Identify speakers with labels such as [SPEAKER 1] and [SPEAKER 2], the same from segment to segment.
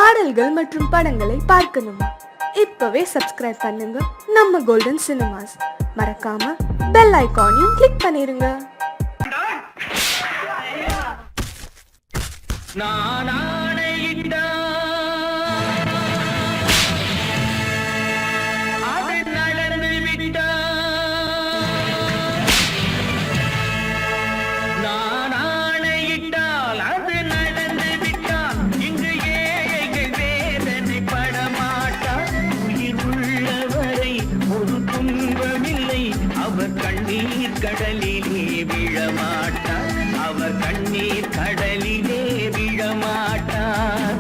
[SPEAKER 1] பாடல்கள் மற்றும் படங்களை பார்க்கணுமா? இப்பவே சப்ஸ்கிரைப் பண்ணுங்க நம்ம கோல்டன் சினிமாஸ். மறக்காம பெல் ஐகானையும் கிளிக் பண்ணிருங்க.
[SPEAKER 2] கடலிலே விழமாட்டார், அவர் கண்ணீர் கடலிலே விழமாட்டார்.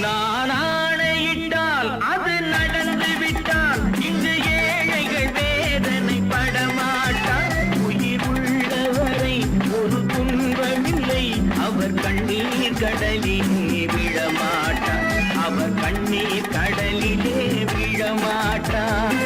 [SPEAKER 2] நான் ஆணையிட்டால் அது நடந்து விட்டால் இங்கு ஏழைகள் வேதனை படமாட்டார். உயிர் உள்ளவரை ஒரு துன்பமில்லை, அவர் கண்ணீர் கடலிலே விழமாட்டார், அவர் கண்ணீர் கடலிலே விழமாட்டார்.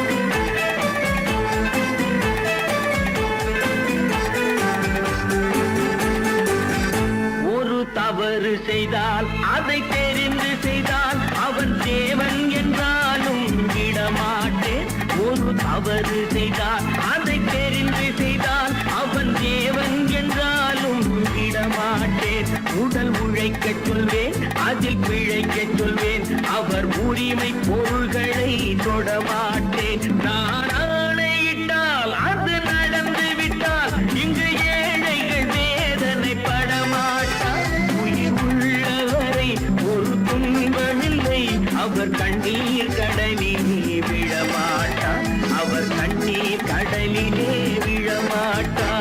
[SPEAKER 2] ஒரு தவறு செய்தால் அதை தெரிந்து செய்தால் அவர் தேவன் என்றாலும் விடமாட்டேன். ஒரு தவறு செய்தால் அதை தெரிந்து செய்தால் அவன் தேவன் என்றாலும் விடமாட்டேன். உடல் உழைக்க சொல்வேன், அதில் பிழைக்க சொல்வேன், அவர் உரிமை பொருள்களை தொடமாட்டேன். நான் ஆணையிட்டால் அது நடந்து விட்டால் இங்கு ஏழைகள் வேதனை படமாட்டார். உயிர் உள்ளவரை ஒரு துன்பமில்லை, அவர் கண்ணீர் கடலிலே விழமாட்டார், அவர் கண்ணீர் கடலிலே விழமாட்டார்.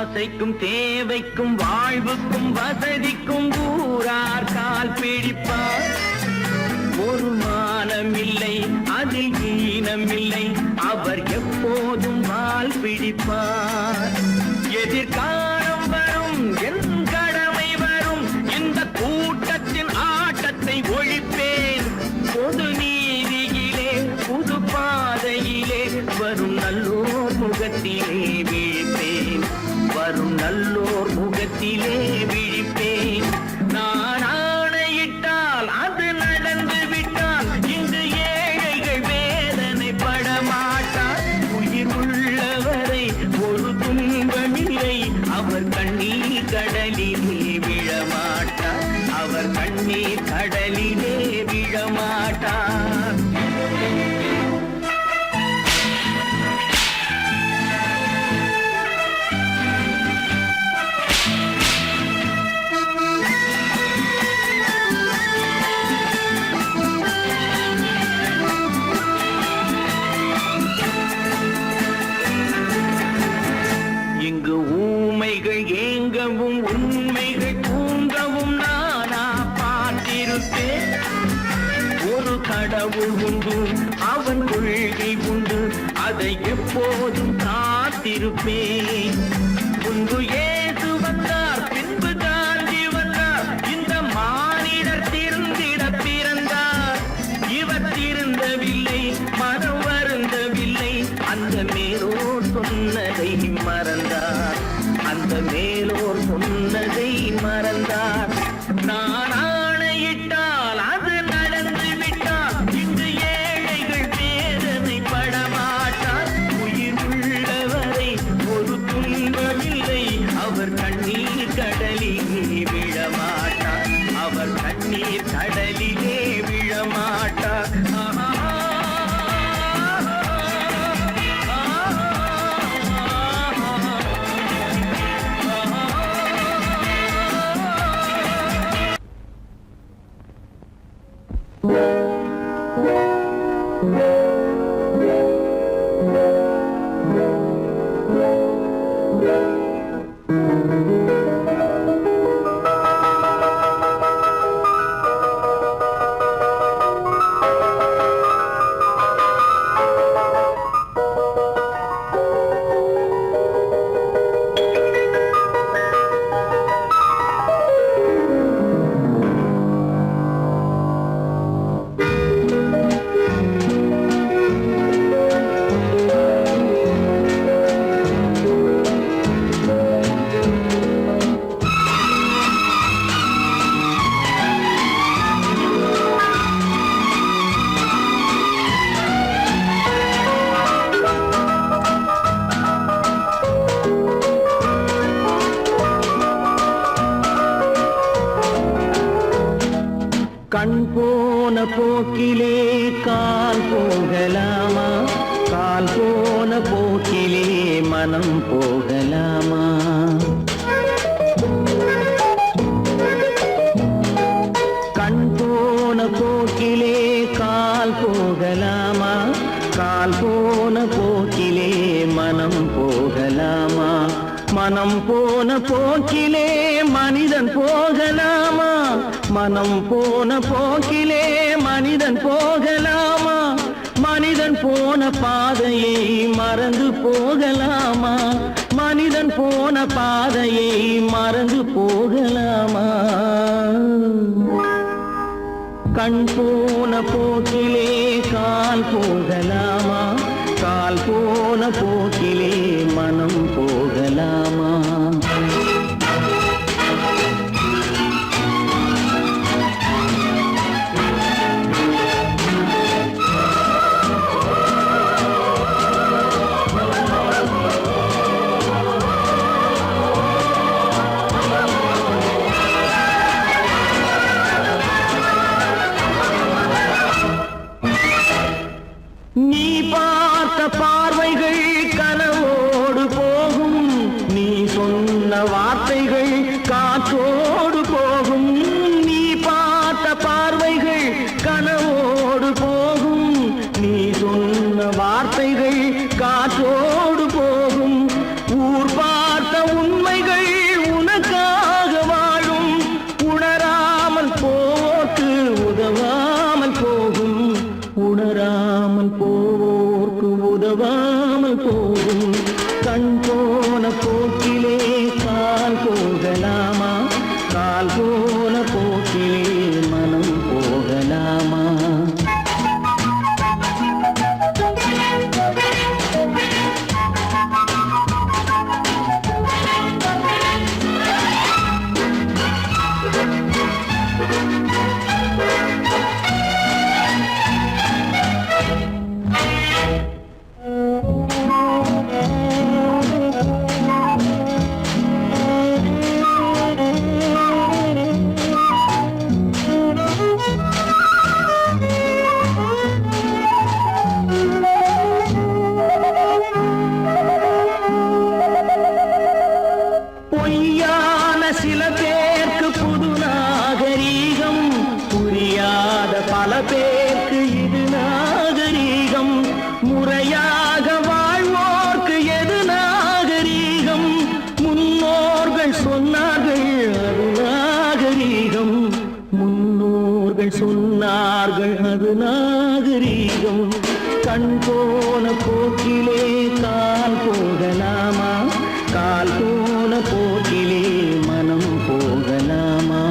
[SPEAKER 2] ஆசைக்கும் தேவைக்கும் வாழ்வுக்கும் வசதிக்கும் ஊரார் கால் பிடிப்பார். ஒரு மானமில்லை, அதில் ஈனமில்லை, அவர் எப்போதும் வால் பிடிப்பார். எதிர்காலம் வரும், என் கடமை வரும், இந்த கூட்டத்தின் ஆட்டத்தை ஒழிப்பேன். பொது நீதியிலே புது பாதையிலே வரும் நல்லோர் முகத்திலே விழிப்பேன், வரும் நல்லோர் முகத்திலே விழிப்பேன். நான் ஆணையிட்டால் அது நடந்து விட்டால் இங்கு ஏழைகள் வேதனை படமாட்டார். உயிர் உள்ளவரை ஒரு துன்பமில்லை, அவர் கண்ணீர் கடலிலே விழமாட்டார், அவர் கண்ணீர் கடலிலே விழமாட்டார். இங்கு ஊமைகள் ஏங்கவும் உண்மைகள் தூங்கவும் நானா பார்த்திருப்பேன். ஒரு கடவுள் உண்டு, அவன் கொள்கை உண்டு, அதை எப்போதும் காத்திருப்பேன். முன்பு இயேசு வந்தார், பின்பு காந்தி வந்தார், இந்த மானிடர் திருந்திட பிறந்தார். இவர் திருந்தவில்லை, மனம் வருந்தவில்லை, அந்த மேலோர் சொன்னதை மறந்தார், அந்த மேலோர் சொன்னதை மறந்தார். நான் ஆணையிட்டால் அது நடந்து விட்டால் இங்கு ஏழைகள் வேதனை படமாட்டார். உயிர் உள்ளவரை ஒரு துன்பமில்லை, அவர் கண்ணீர் கடலிலே விழமாட்டார், அவர் கண்ணீர் கடலிலே விழமாட்டார். கண் போன போக்கிலே கால் போகலாமா, கால் போன போக்கிலே மனம் போகலாமா? கண் போன போக்கிலே கால் போகலாமா, கால் போன போக்கிலே மனம் போகலாமா? மனம் போன போக்கிலே மனிதன் போகலாமா, மனம் போன போக்கிலே மனிதன் போகலாமா? மனிதன் போன பாதையை மறந்து போகலாமா, மனிதன் போன பாதையை மறந்து போகலாமா? கண் போன போக்கிலே கால் போகலாமா, கால் போன போக்கிலே மனம் போகலாமா? நீ பார்த்த பார்வைகள் கனவோடு போகும், நீ சொன்ன வார்த்தைகள் காற்றோடு போகும். நீ பார்த்த பார்வைகள் கனவோடு போகும், நீ சொன்ன வார்த்தைகள் காற்றோடு போகும். ஊர் பார்த்த உண்மைகள் உனக்காக வாழும், உணராமல் போக்கு உதவாமல் போகும், உணராமல் போவோர்க்கு உதவாமல் போகும். கண் போன போக்கிலே கால் போகலாமா, கால் போன போக்கிலே மனம் போகலாமா? பொய்யான சில பேருக்கு புது நாகரீகம், புரியாத பல பேருக்கு இது நாகரீகம். முறையாக வாழ்வோர்க்கு எது நாகரீகம்? முன்னோர்கள் சொன்னார்கள் அது நாகரீகம், முன்னோர்கள் சொன்னார்கள் அது நாகரீகம். கண் போன போக்கிலே கால் போகலாமா, கால் போன போக்கிலே மனம் போகலாமா?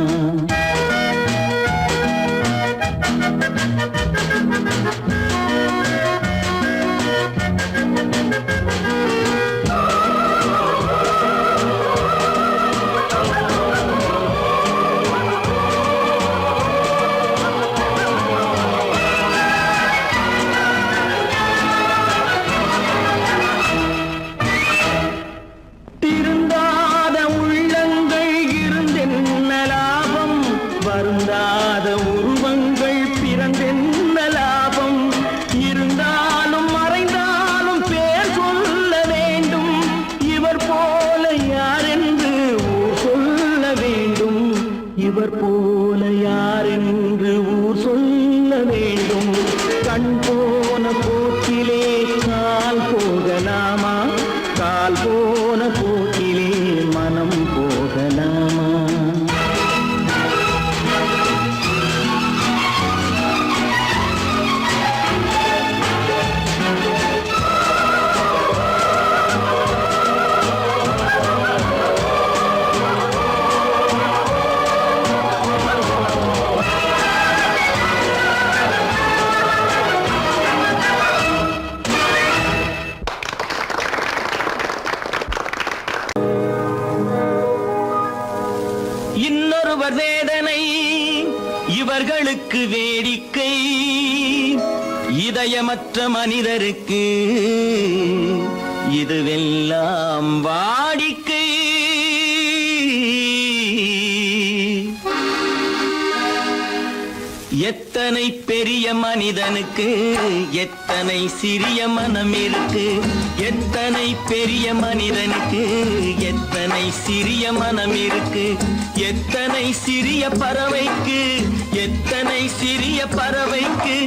[SPEAKER 2] திருந்தாத உள்ளங்கள் இருந்தென்ன லாபம், வருந்தாத உருவங்கள் பிறந்தென்ன லாபம்? இருந்தாலும் மறைந்தாலும் பேர் சொல்ல வேண்டும், இவர் போல யாரென்று ஊர் சொல்ல வேண்டும், இவர் போல யாரென்று ஊர் சொல்ல வேண்டும். கண் போன போக்கிலே கால் போகலாமா, கால் போன போக்கிலே மனம் போகலாமா? இன்னொருவர் வேதனை இவர்களுக்கு வேடிக்கை, இதயமற்ற மனிதருக்கு இதுவெல்லாம் வாடிக்கை. எத்தனை பெரிய மனிதனுக்கு எத்தனை சிறிய மனம் இருக்கு, எத்தனை பெரிய மனிதனுக்கு எத்தனை சிறிய மனம் இருக்கு, எத்தனை சிறிய பறவைக்கு எத்தனை சிறிய பறவைக்கு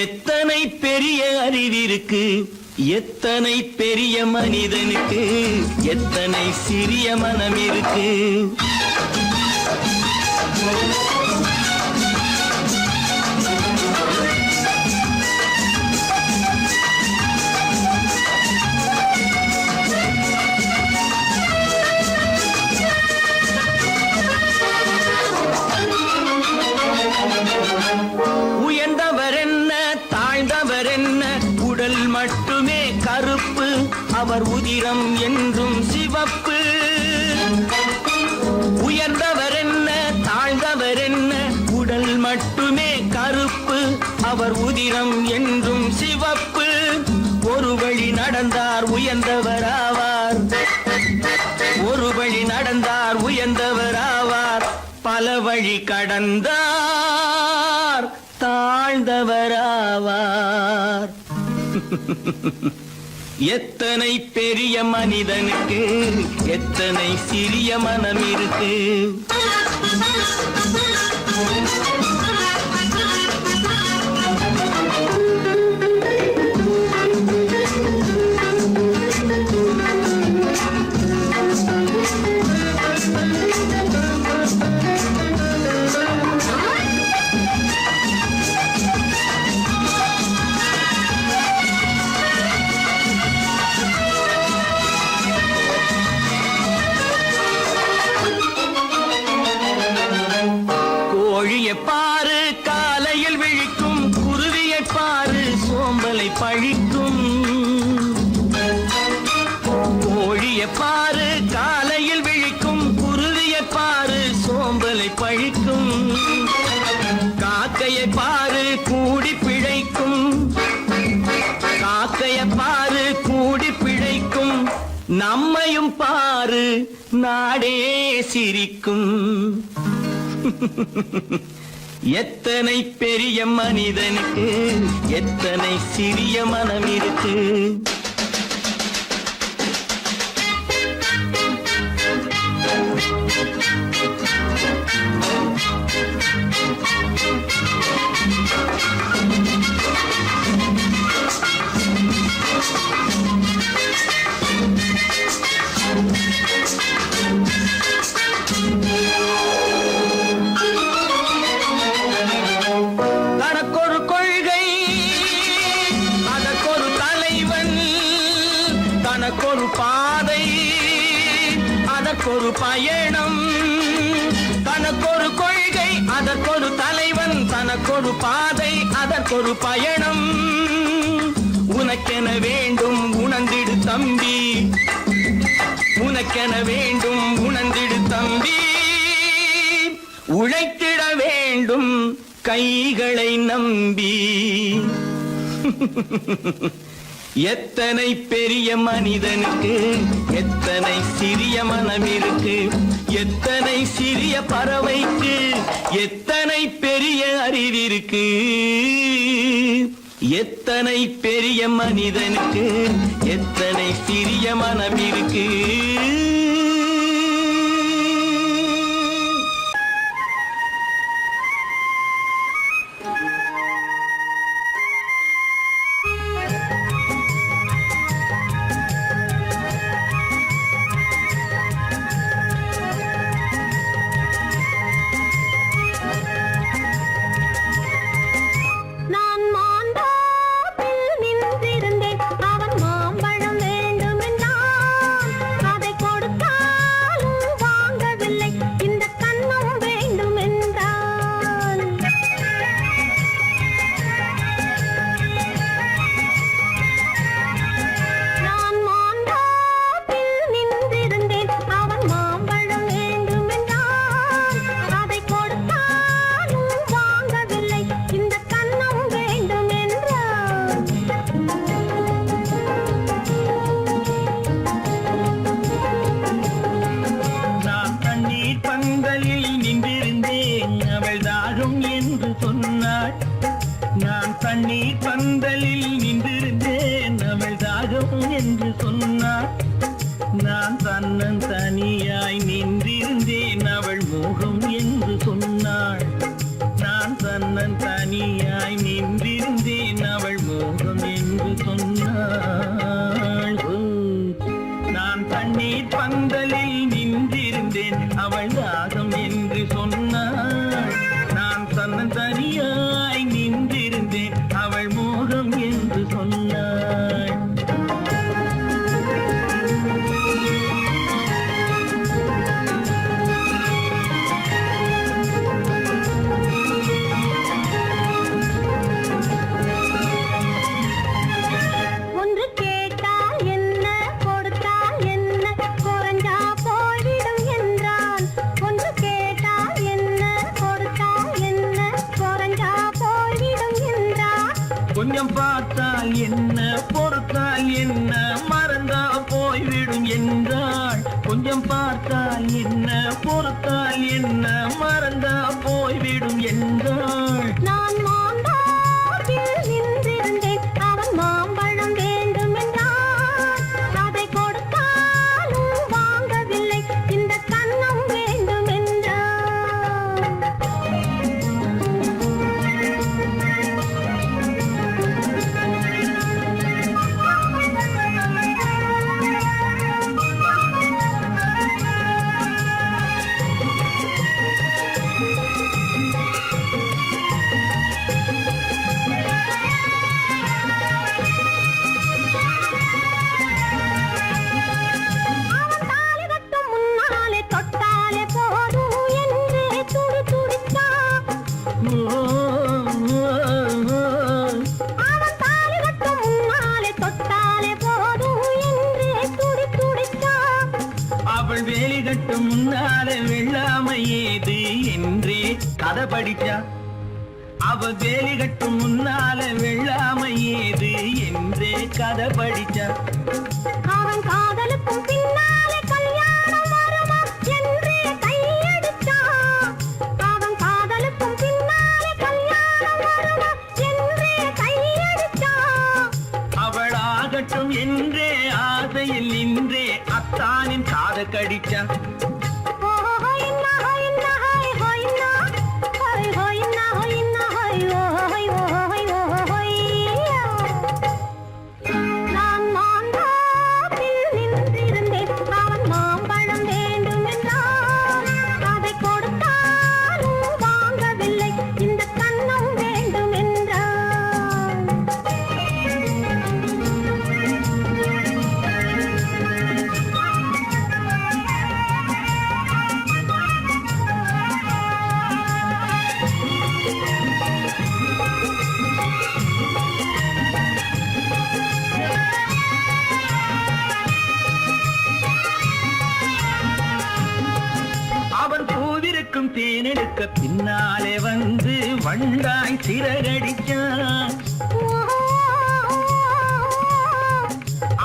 [SPEAKER 2] எத்தனை பெரிய அறிவிருக்கு, எத்தனை பெரிய மனிதனுக்கு எத்தனை சிறிய மனம் இருக்கு. மட்டுமே கருப்பு, அவர் உதிரம் என்றும் சிவப்பு. உயர்ந்தவர் என்ன தாழ்ந்தவர் என்ன, உடல் மட்டுமே கருப்பு, அவர் உதிரம் என்றும் சிவப்பு. ஒரு வழி நடந்தார் உயர்ந்தவர் ஆவார், ஒரு வழி நடந்தார் உயர்ந்தவர் ஆவார், பல வழி கடந்தார் தாழ்ந்தவர் ஆவார். எத்தனை பெரிய மனிதனுக்கு எத்தனை சிறிய மனம் இருக்கு. கோழியை பாரு காலையில் விழிக்கும், குருவியை பாரு சோம்பலை பழிக்கும். கோழியை பாரு காலையில் விழிக்கும், குருவியை பாரு சோம்பலை பழிக்கும். காக்கையை பாரு கூடி பிழைக்கும், காக்கையை பாரு கூடி பிழைக்கும். நம்மையும் பாரு நாடே சிரிக்கும். எத்தனை பெரிய மனிதனுக்கு எத்தனை சிறிய மனம் இருக்கு. தனக்கொரு கொள்கை அதற்கொரு தலைவன், தனக்கொரு பாதை அதற்கொரு பயணம். தனக்கொரு கொள்கை அதற்கொரு தலைவன், தனக்கொரு பாதை அதற்கொரு பயணம். உனக்கென வேண்டும் உணர்ந்திடு தம்பி, உனக்கென வேண்டும் உணர்ந்திடு தம்பி. உழைத்திட வேண்டும் கைகளை நம்பி. எத்தனை பெரிய மனிதனுக்கு எத்தனை சிறிய மனம் இருக்கு, எத்தனை சிறிய பறவைக்கு எத்தனை பெரிய அறிவிருக்கு, எத்தனை பெரிய மனிதனுக்கு எத்தனை சிறிய மனம் இருக்கு. தண்ணீர் பந்தலில் நின்றிருந்தேன் அவள் தாகம் என்று சொன்னாள். நான் தன்னன் தனியாய் நின்றிருந்தேன் அவள் மோகம் என்று சொன்னாள். நான் தன்னன் தனியாய் நின்றிருந்தேன் அவள் மோகம் என்று சொன்னாள். நான் தண்ணீர் பந்தலில் நின்றிருந்தேன் அவள் தாகம் என்று சொன்னாள். நான் தன்னன் தனியாய் நின்றிருந்தேன் அவள் மோகம் என்று சொன்னாள். கொஞ்சம் பார்த்தால் என்ன பொறுத்தால் என்ன மறந்தா போய்விடும் என்றாள். கொஞ்சம் பார்த்தால் என்ன பொறுத்தால் என்ன மறந்தா போய்விடும் என்றாள்.
[SPEAKER 3] நான் மாம்பழத்தில் நின்றிருந்தேன் அவன் மாம்பழம் வேண்டும் என்றான். அதை கொடுத்தாலும் வாங்கவில்லை இந்த கன்னம் வேண்டும் என்றான்.
[SPEAKER 2] அவள் வேலி கட்டும் முன்னாலே வெள்ளாமை ஏது என்றே கதை படிச்சா. அவள் வேலி கட்டும் முன்னாலே வெள்ளாமை ஏது என்றே கதை படிச்சா.
[SPEAKER 3] அவன் காதலுக்கும் பின்னாலே கல்யாணம் வருமா என்றே கையடிச்சான். அவன் காதலுக்கும் பின்னாலே கல்யாணம் வருமா என்றே கையடிச்சான்.
[SPEAKER 2] அவள் ஆகட்டும் என்றே ஆசையில் நின்றே அத்தானின் காத கடிச்சா.
[SPEAKER 3] நான் மாம்பழத்தில் நின்றிருந்தேன் அவன் மாம்பழம் வேண்டும் என்றான். அதை கொடுத்தாலும் வாங்கவில்லை இந்த கன்னம் வேண்டும் என்றான்.
[SPEAKER 2] அவன் பூவிருக்கும் தேனெடுக்க பின்னாலே வந்து வண்டாய் சிறகடிச்சான்.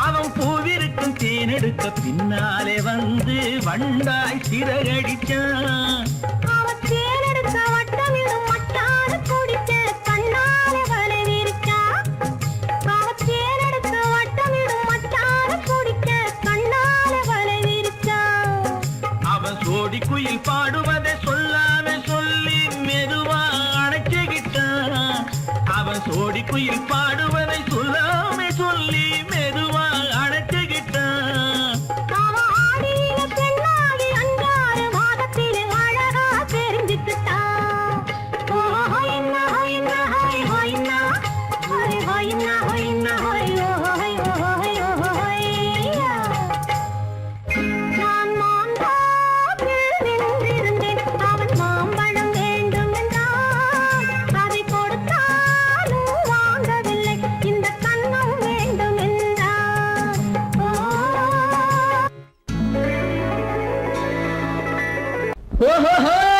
[SPEAKER 2] அவன் பூவிருக்கும் தேனெடுக்க பின்னாலே வந்து வண்டாய் சிறகடிச்சான்.
[SPEAKER 3] அவன் தேனெடுக்க வட்டமிடும் மட்டாறு குடிக்க கண்ணாலே வலை விரிச்சா. அவன் தேனெடுக்க வட்டமிடும் மட்டாறு குடிக்க கண்ணாலே வலை விரிச்சா.
[SPEAKER 2] அவன் சோடி குயில் பாடுவதை சொல்லாம சொல்லி மெதுவா அணைச்சுக்கிட்டான். அவன் சோடி குயில் பாடுவதை சொல்லாம சொல்லி மெதுவா அணைச்சுக்கிட்டான்.
[SPEAKER 3] அவன் ஆடியில பெண்ணாகி 5-6 மாதத்திலே அழகா தெரிஞ்சுக்கிட்டான். ஹொய்னா ஹொய்னா ஹொய் ஹொய்னா ஹொய் ஹொய்னா ஹொய்னா ஹொய் ஹொய் ஹொய் ஹொய்யா. நான் மாம்பழத்தில் நின்றிருந்தேன் அவன் மாம்பழம் வேண்டும் என்றான். அதை கொடுத்தாலும் வாங்கவில்லை இந்த கன்னம் வேண்டும் என்றான்.
[SPEAKER 2] ஓஹோஹோய்யா!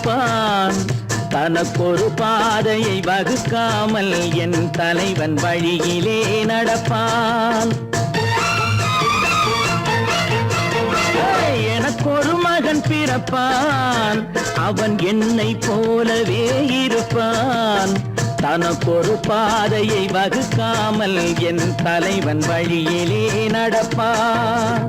[SPEAKER 2] இருப்பான். தனக்கொரு பாதையை வகுக்காமல் என் தலைவன் வழியிலே நடப்பான். எனக்கொரு மகன் பிறப்பான், அவன் என்னை போலவே இருப்பான். தனக்கொரு பாதையை வகுக்காமல் என் தலைவன் வழியிலே நடப்பான்.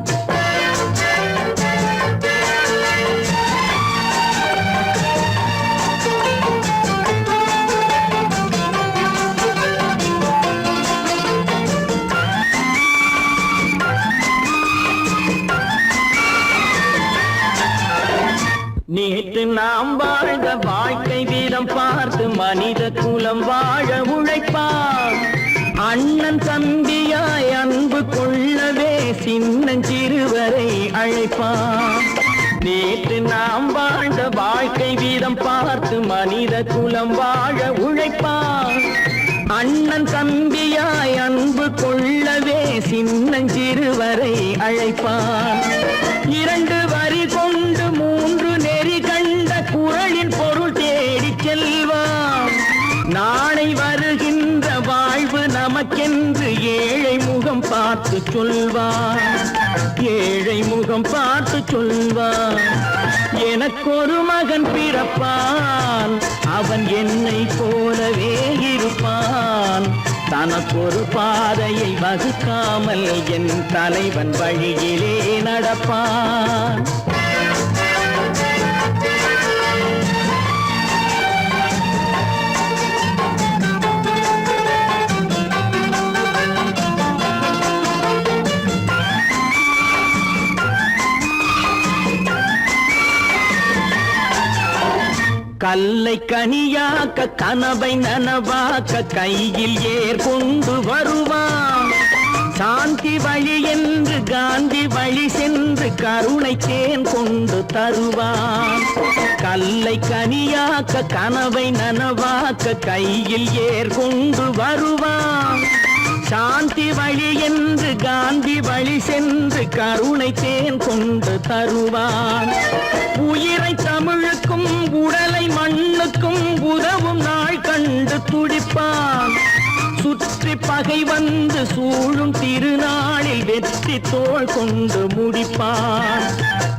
[SPEAKER 2] நேற்று நாம் வாழ்ந்த வாழ்க்கை வீதம் பார்த்து மனித குலம் வாழ உழைப்பான். அண்ணன் தம்பியாய் அன்பு கொள்ளவே சின்னஞ்சிறுவரை அழைப்பான். நேற்று நாம் வாழ்ந்த வாழ்க்கை வீதம் பார்த்து மனித குலம் வாழ உழைப்பான். அண்ணன் தம்பியாய் அன்பு கொள்ளவே சின்னஞ்சிறுவரை அழைப்பான். 2 வரி கொண்டு 3 நெறி கண்ட குறளின் பொருள் தேடி செல்வான். நாளை வருகின்ற வாழ்வு நமக்கென்று ஏழை முகம் பார்த்து சொல்வான். ஏழை முகம் பார்த்து சொல்வான். எனக்கொரு மகன் பிறப்பான், அவன் என்னை போலவே இருப்பான். தனக்கொரு பாதையை வகுக்காமல் என் தலைவன் வழியிலே நடப்பான். கல்லை கனியாக்க கனவை நனவாக்க கையில் ஏர் கொண்டு வருவான். சாந்தி வழி என்று காந்தி வழி சென்று கருணை தேன் கொண்டு தருவான். கல்லை கனியாக்க கனவை நனவாக்க கையில் ஏர் கொண்டு வருவான். சாந்தி வழி என்று காந்தி வழி சென்று கருணை தேன் கொண்டு தருவான். உயிரை தமிழுக்கும் உடலை மண்ணுக்கும் உதவும் நாள் கண்டு துடிப்பான். சுற்றி பகை வந்து சூழும் திருநாளில் வெற்றி தோள் கொண்டு முடிப்பான்.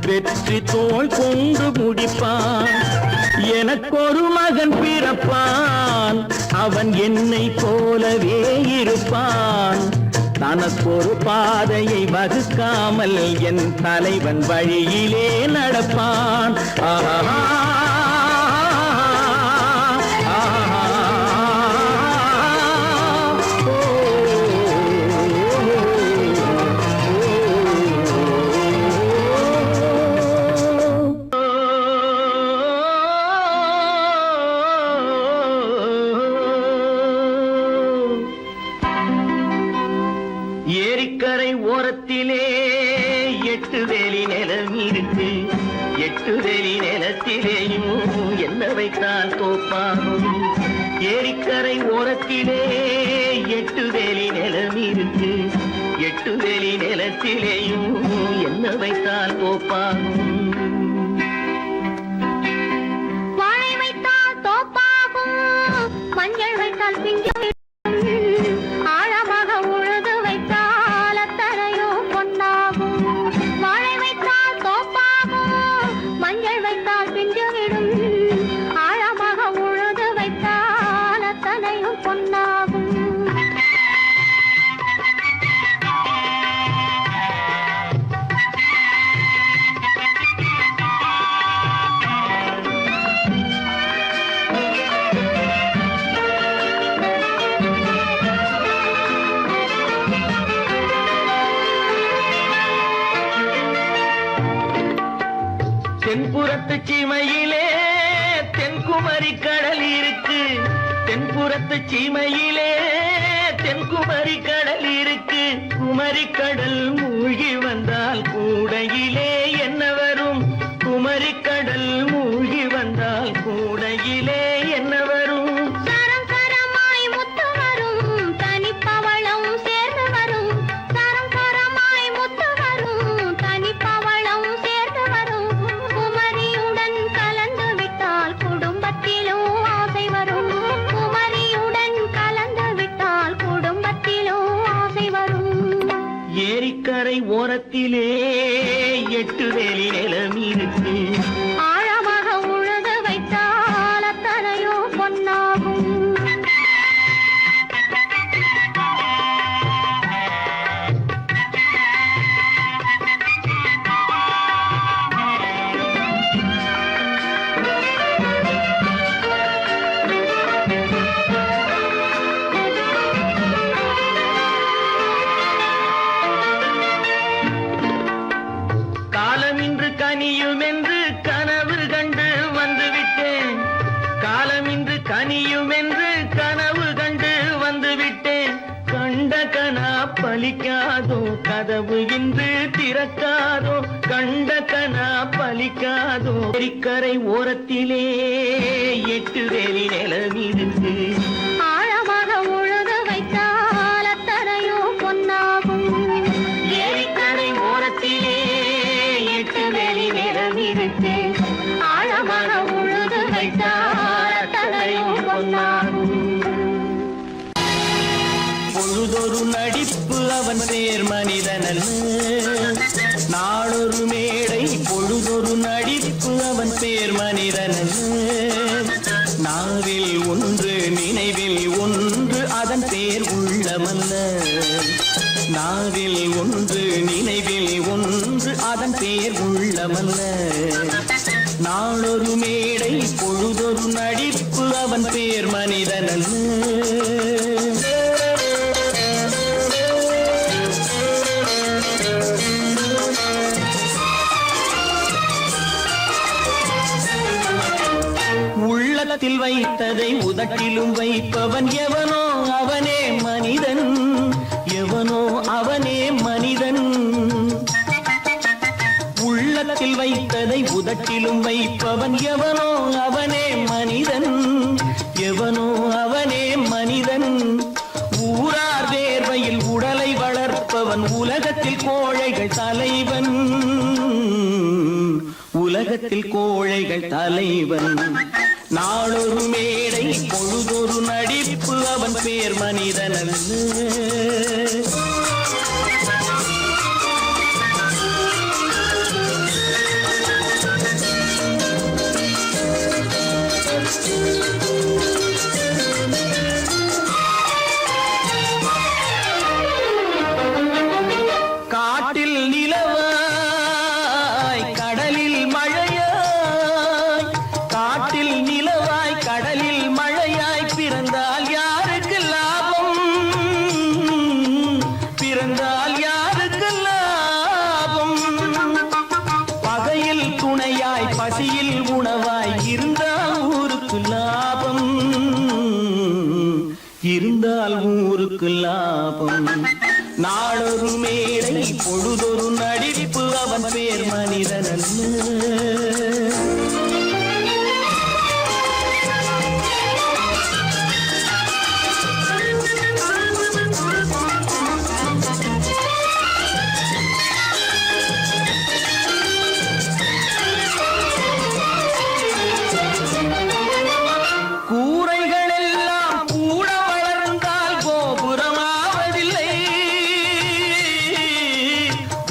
[SPEAKER 2] வெற்றி தோள் கொண்டு முடிப்பான். எனக்கொரு மகன் பிறப்பான், அவன் என்னை போலவே இருப்பான். தனக்கொரு பாதையை வகுக்காமல் என் தலைவன் வழியிலே நடப்பான். ஆஹா ஏரிக்கரை ஓரத்திலே 8 வேலி நிலம் இருக்கு. 8 வேலி நிலத்திலேயும் என்ன வைத்தால் தோப்பாகும். ஏரிக்கரை ஓரத்திலே 8 வேலி நிலம் இருக்கு. 8 வேலி நிலத்திலேயும் என்ன வைத்தால் தோப்பாகும்.
[SPEAKER 3] வாழை வைத்தால் தோப்பாகும், மஞ்சள் வைத்தால் பிஞ்சு. ஆழமாக உழுது வைத்தால் அத்தனையோ பொன்னாகும். வாழை வைத்தால் தோப்பாகும், மஞ்சள் வைத்தால் பிஞ்சுவிடும். ஆழமாக உழுது வைத்தால் அத்தனையும் பொன்னாகும்.
[SPEAKER 2] தென்புறத்து சீமையிலே தென்குமரி கடல் இருக்கு. தென்புறத்து சீமையிலே தென்குமரி கடல் இருக்கு. குமரி கடல் மூழ்கி வந்தால் கூடையிலே என்ன வரும். குமரி கடல் மூழ்கி வந்தால் கூடையிலே என்ன வரும்.
[SPEAKER 3] சரம் சரமாய் முத்து வரும், தனிப்பவளம் சேர்ந்து வரும். சரம் சரமாய் முத்து வரும், தனிப்பவளம் சேர்ந்து வரும். குமரியுடன் கலந்து விட்டால்
[SPEAKER 2] பலிக்காதோ கதவு இன்று திறக்காதோ கண்ட கனா பலிக்காதோ கரை ஓரத்திலே 8 வேலி நிலவிருக்கு
[SPEAKER 3] ஆழமாக உழுது வைத்தால் அத்தனையோ பொன்னாகும்
[SPEAKER 2] ஏரிக்கரை ஓரத்திலே 8 வேலி நிலவிருக்கு
[SPEAKER 3] ஆழமாக உழுது வைத்தால் அத்தனையோ பொன்னாகும்
[SPEAKER 2] பொழுதொரு நடிப்பு அவன் பேர் மனிதனல்ல நாளொரு மேடை பொழுதொரு நடிப்பு அவன் பேர் மனிதனல்ல நாவில் ஒன்று நினைவில் ஒன்று அதன் பேர் உள்ளமல்ல நாவில் ஒன்று நினைவில் ஒன்று அதன் பேர் உள்ளமல்ல நாளொரு மேடை பொழுதொரு நடிப்பு அவன் பேர் மனிதனல்ல உள்ளத்தில் வைத்ததை உதட்டிலும் வைப்பவன் எவனோ அவனே மனிதன் எவனோ அவனே மனிதன் உள்ளத்தில் வைத்ததை உதட்டிலும் வைப்பவன் எவனோ அவனே மனிதன் எவனோ அவனே மனிதன் ஊரார் வேர்வையில் உடலை வளர்ப்பவன் உலகத்தில் கோழைகள் தலைவன் உலகத்தில் கோழைகள் தலைவன் நாளொரு மேடை பொழுதொரு நடிப்பு அவன் பேர் மனிதனல்ல காட்டில் நிலவாய் கடலில் மழையாய் காட்டில் நிலவாய் கடலில் மழையாய் பிறந்தால் யாருக்கு லாபம் பிறந்தால் யாருக்கு லாபம் பகையில் துணையாய் பசியில் உணவாய் இருந்தால் ஊருக்கு லாபம் இருந்தால் ஊருக்கு லாபம் நாளொரு மேடை பொழுதொரு நடிப்பு அவன் பேர் மனிதனல்ல கூரைகள் எல்லாம் கூட வளர்ந்தால் கோபுரமாவதில்லை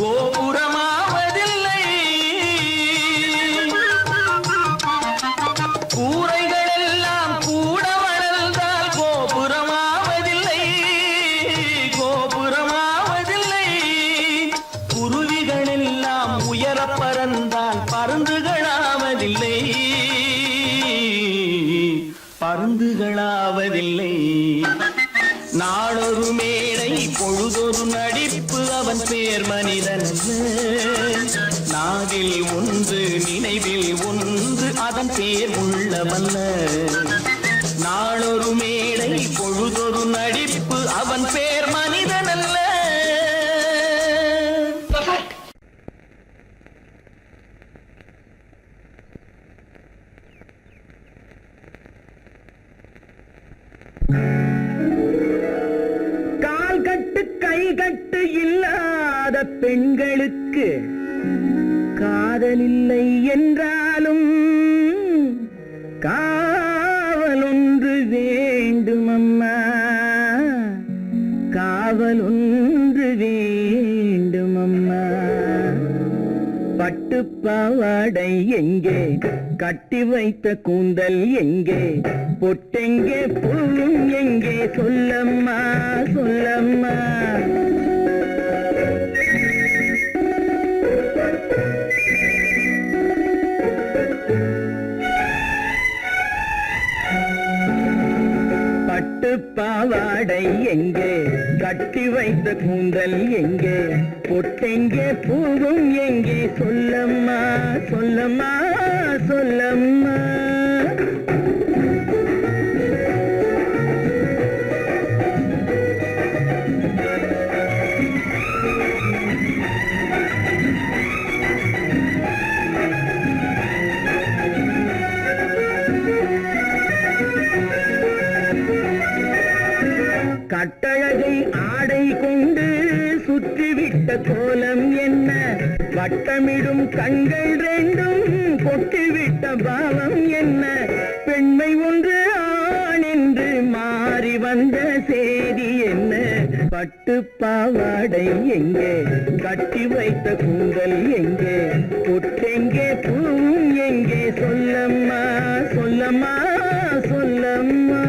[SPEAKER 2] கோபுரமாவதில்லை கூரைகள் எல்லாம் கூட வளர்ந்தால் கோபுரமாவதில்லை கோபுரமாவதில்லை குருவிகள் எல்லாம் உயர பறந்தால் பருந்துகளாவதில்லை பருந்துகளாவதில்லை நாளொரு மேடை பொழுதொரு நடிப்பு அவன் பேர் மனிதனல்ல நாவில் ஒன்று நினைவில் ஒன்று அதன் பேர் உள்ளமல்ல நாளொரு மேடை பொழுதொரு நடிப்பு அவன் பேர் மனிதனல்ல கால் கட்டு கை கட்டு இல்லாத பெண்களுக்கு காதலில்லை என்றாலும் காவலொன்று வேண்டுமம்மா காவலொன்று வேண்டுமம்மா பட்டுப்பாவாடை எங்கே கட்டி வைத்த கூந்தல் எங்கே பொட்டெங்கே பூவும் எங்கே சொல்லம்மா சொல்லம்மா பட்டுப்பாவாடை எங்கே கட்டி வைத்த கூந்தல் எங்கே பொட்டெங்கே பூவும் எங்கே சொல்லம்மா சொல்லம்மா சொல்லம்மா கட்டழகை ஆடை கொண்டு சுற்றிவிட்ட கோலம் என்ன, வட்டமிடும் கண்கள் ரெண்டும் கொட்டிவிட்ட பாவம் என்ன, பெண்மை ஒன்று ஆண் என்று மாறி வந்த செய்தி என்ன, பட்டு பாவாடை எங்கே, கட்டி வைத்த கூந்தல் எங்கே, பொட்டெங்கே பூவும் எங்கே, சொல்லம்மா சொல்லம்மா சொல்லம்மா.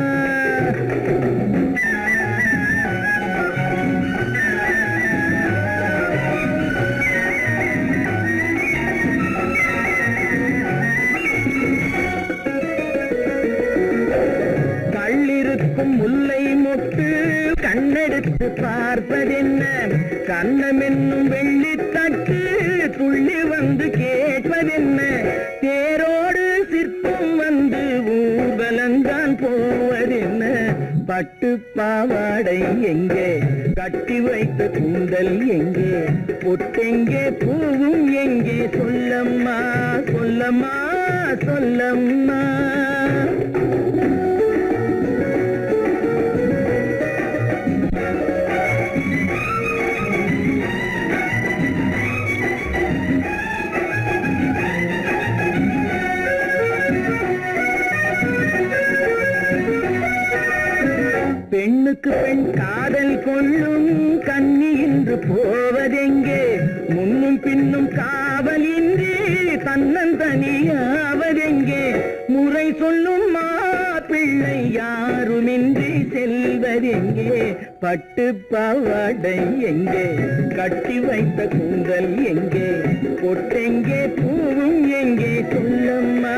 [SPEAKER 2] கள்ளிருக்கும் முல்லை மொட்டு கண்ணெடுத்து பார்ப்பதென்ன, கண்ணம் என்னும் வெள்ளித்தட்டு துள்ளி வந்து கேட்பதென்ன, தேரோடு சிற்பம் வந்து ஊர்வலந்தான் போவதென்ன, பட்டு பாவாடை எங்கே, கட்டி வைத்த கூந்தல் எங்கே, பொட்டெங்கே பூவும் எங்கே, சொல்லம்மா சொல்லம்மா சொல்லம்மா. பெண்ணுக்கு பெண் காதல் கொள்ளும் கன்னி இன்று போவதெங்கே, முன்னும் பின்னும் காவலின்றி தன்னந்தனியாவதெங்கே, முறை சொல்லும் மாப்பிள்ளை யாருமின்றி செல்வதெங்கே, பட்டு பாவாடை எங்கே, கட்டி வைத்த கூந்தல் எங்கே, பொட்டெங்கே பூவும் எங்கே, சொல்லம்மா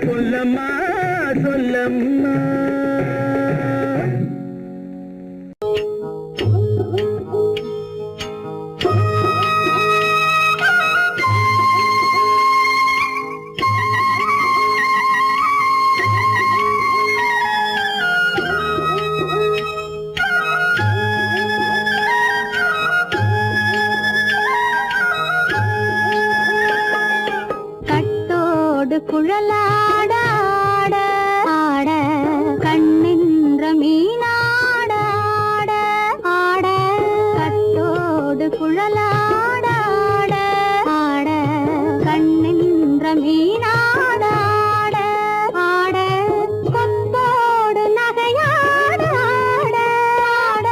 [SPEAKER 2] சொல்லம்மா சொல்லம்மா.
[SPEAKER 3] குழலாட ஆட ஆட கண்ணின்ற மீனாட ஆட ஆட கட்டோடு குழலாட ஆட ஆட கண்ணின்ற மீனாட ஆட ஆட கொத்தோடு நகையாட ஆட ஆட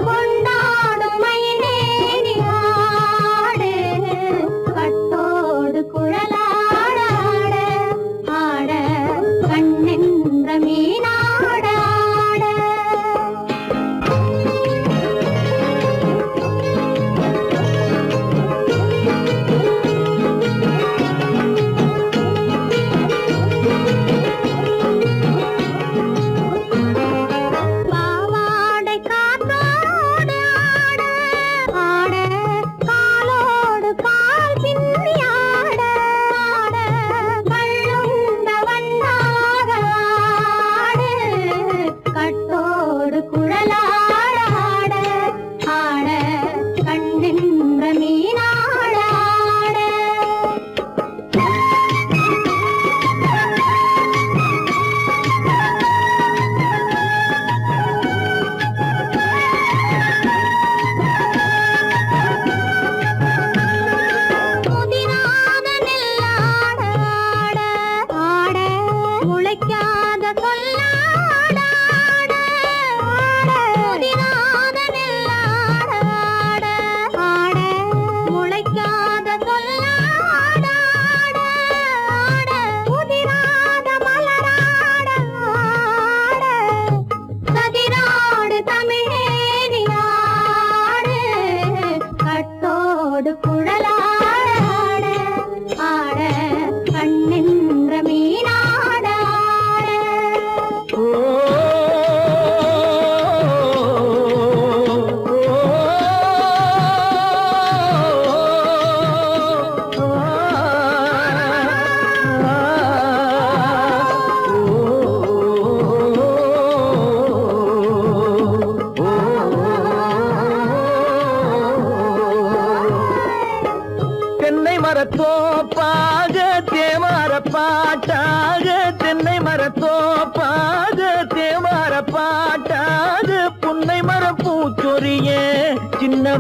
[SPEAKER 3] கொண்டாடும் மயிலேறி ஆடு கட்டோடு குழலாட கண்ணென்ற மீனாட பாவாடை காத்தோடு ஆட ஆட காலோடு கால் பின்னி ஆட ஆட கள்ளுண்ட வண்ணாக ஆடு கட்டோடு குழலாட ஆட ஆட கண்ணென்ற மீனாட ஆட. முதிராத நெல்லாட ஆட ஆட முளைக்காத சொல்லாட ஆட ஆட முதிராத நெல்லாட ஆட ஆட முளைக்காத சொல்லாட ஆட ஆட முதிராத மலராட ஆட கதிராடு தமிழேறி ஆடு கட்டோடு குழலாட ஆட கண்ணென்ற மீனாட ஆட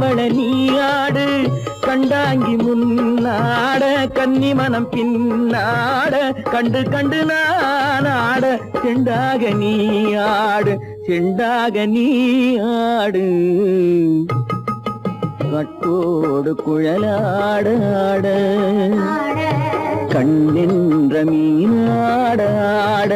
[SPEAKER 2] தவள நீயாடு கண்டாங்கி முன்னாட கன்னி மனம் பின்னாட கண்டு கண்டு நானாட செண்டாக நீயாடு செண்டாக நீயாடு கட்டோடு குழலாட ஆட கண்ணென்ற மீனாட ஆட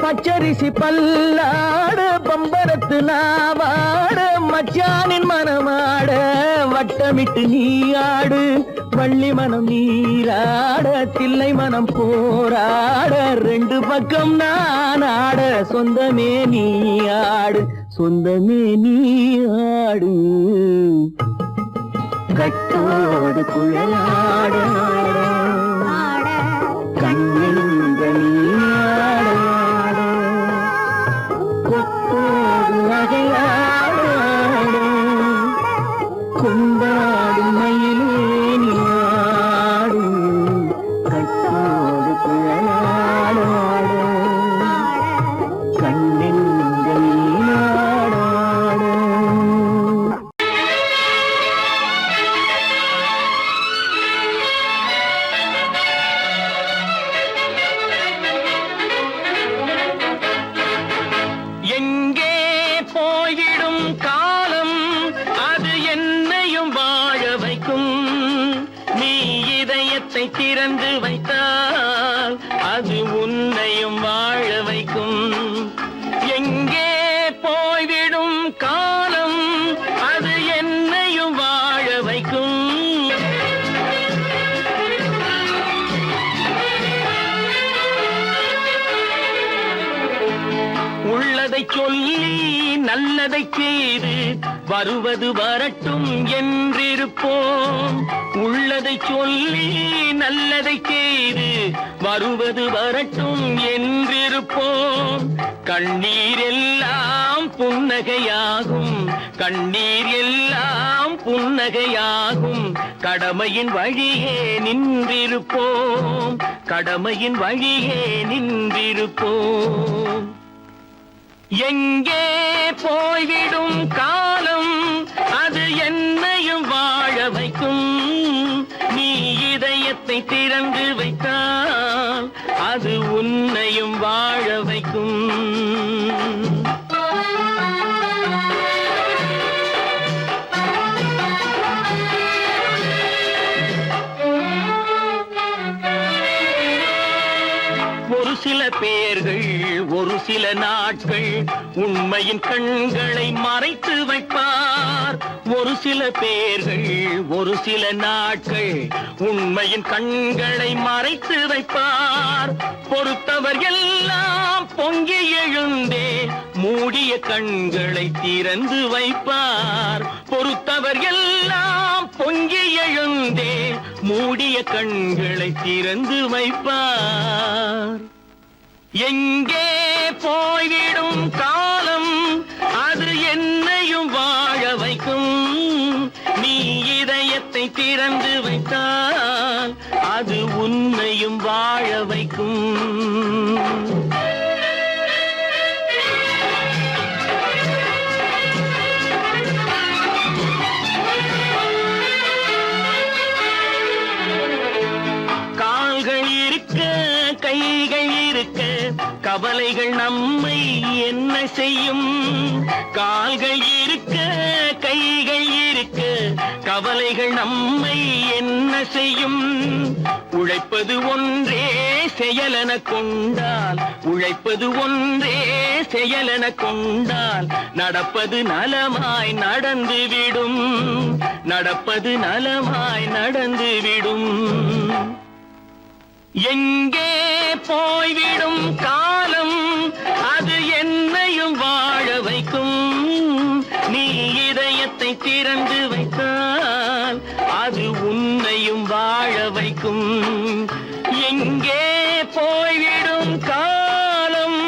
[SPEAKER 2] பச்சரிசி பல்லாட பம்பரத்து நாவாட மச்சானின் மனமாட வட்டமிட்டு நீயாடு வள்ளி மனம் நீராட தில்லை மனம் போராட ரெண்டு பக்கம் நான் ஆட சொந்தமே நீயாடு சொந்தமே நீயாடு கட்டோடு குழலாட கண்ணென்ற நீயாட கொண்டாடும் மயிலேனியாடு கட்டோடு குழலாட கண்ணென்ற நீயாட எங்கே போய்விடும் காலம் அது என்னையும் வாழ வைக்கும் நீ இதயத்தை திறந்து வைத்தால் அது உன்னையும் வாழ வைக்கும் எங்கே போய்விடும் காலம் அது என்னையும் வாழ வைக்கும் உள்ளதை சொல்லி நல்லதை செய்து வருவது வரட்டும் என்றிருப்போம் உள்ளதை சொல்லி நல்லதை செய்து வருவது வரட்டும் என்றிருப்போம் கண்ணீர் எல்லாம் புன்னகையாகும் கண்ணீர் எல்லாம் புன்னகையாகும் கடமையின் வழியே நின்றிருப்போம் கடமையின் வழியே நின்றிருப்போம் எங்கே போய்விடும் காலம் அது என்னையும் வாழ வைக்கும் நீ இதயத்தை திறந்து வைத்தால் அது உன்னையும் வாழ வைக்கும் ஒரு சில பேர்கள் ஒரு சில நாட்கள் உண்மையின் கண்களை மறைத்து வைப்பார் ஒரு சில பேர்கள் ஒரு சில நாட்கள் உண்மையின் கண்களை மறைத்து வைப்பார் பொறுத்தவர் எல்லாம் பொங்கி எழுந்தே மூடிய கண்களை திறந்து வைப்பார் பொறுத்தவர் எல்லாம் பொங்கி எழுந்தே மூடிய கண்களை திறந்து வைப்பார் எங்கே போய்விடும் காலம் அது என்னையும் வாழ வைக்கும் நீ இதயத்தை திறந்து வைத்தால் அது உன்னையும் வாழ வைக்கும் கால்கள் இருக்க கைகள் இருக்க கவலைகள் நம்மை என்ன செய்யும் கால்கள் இருக்க கைகள் இருக்க கவலைகள் நம்மை என்ன செய்யும் உழைப்பது ஒன்றே செயலென கொண்டால் உழைப்பது ஒன்றே செயலென கொண்டால் நடப்பது நலமாய் நடந்துவிடும் நடப்பது நலமாய் நடந்துவிடும் எங்கே போய்விடும் காலம் அது என்னையும் வாழ வைக்கும் நீ இதயத்தை திறந்து வைத்தால் அது உன்னையும் வாழ வைக்கும் எங்கே போய்விடும் காலம்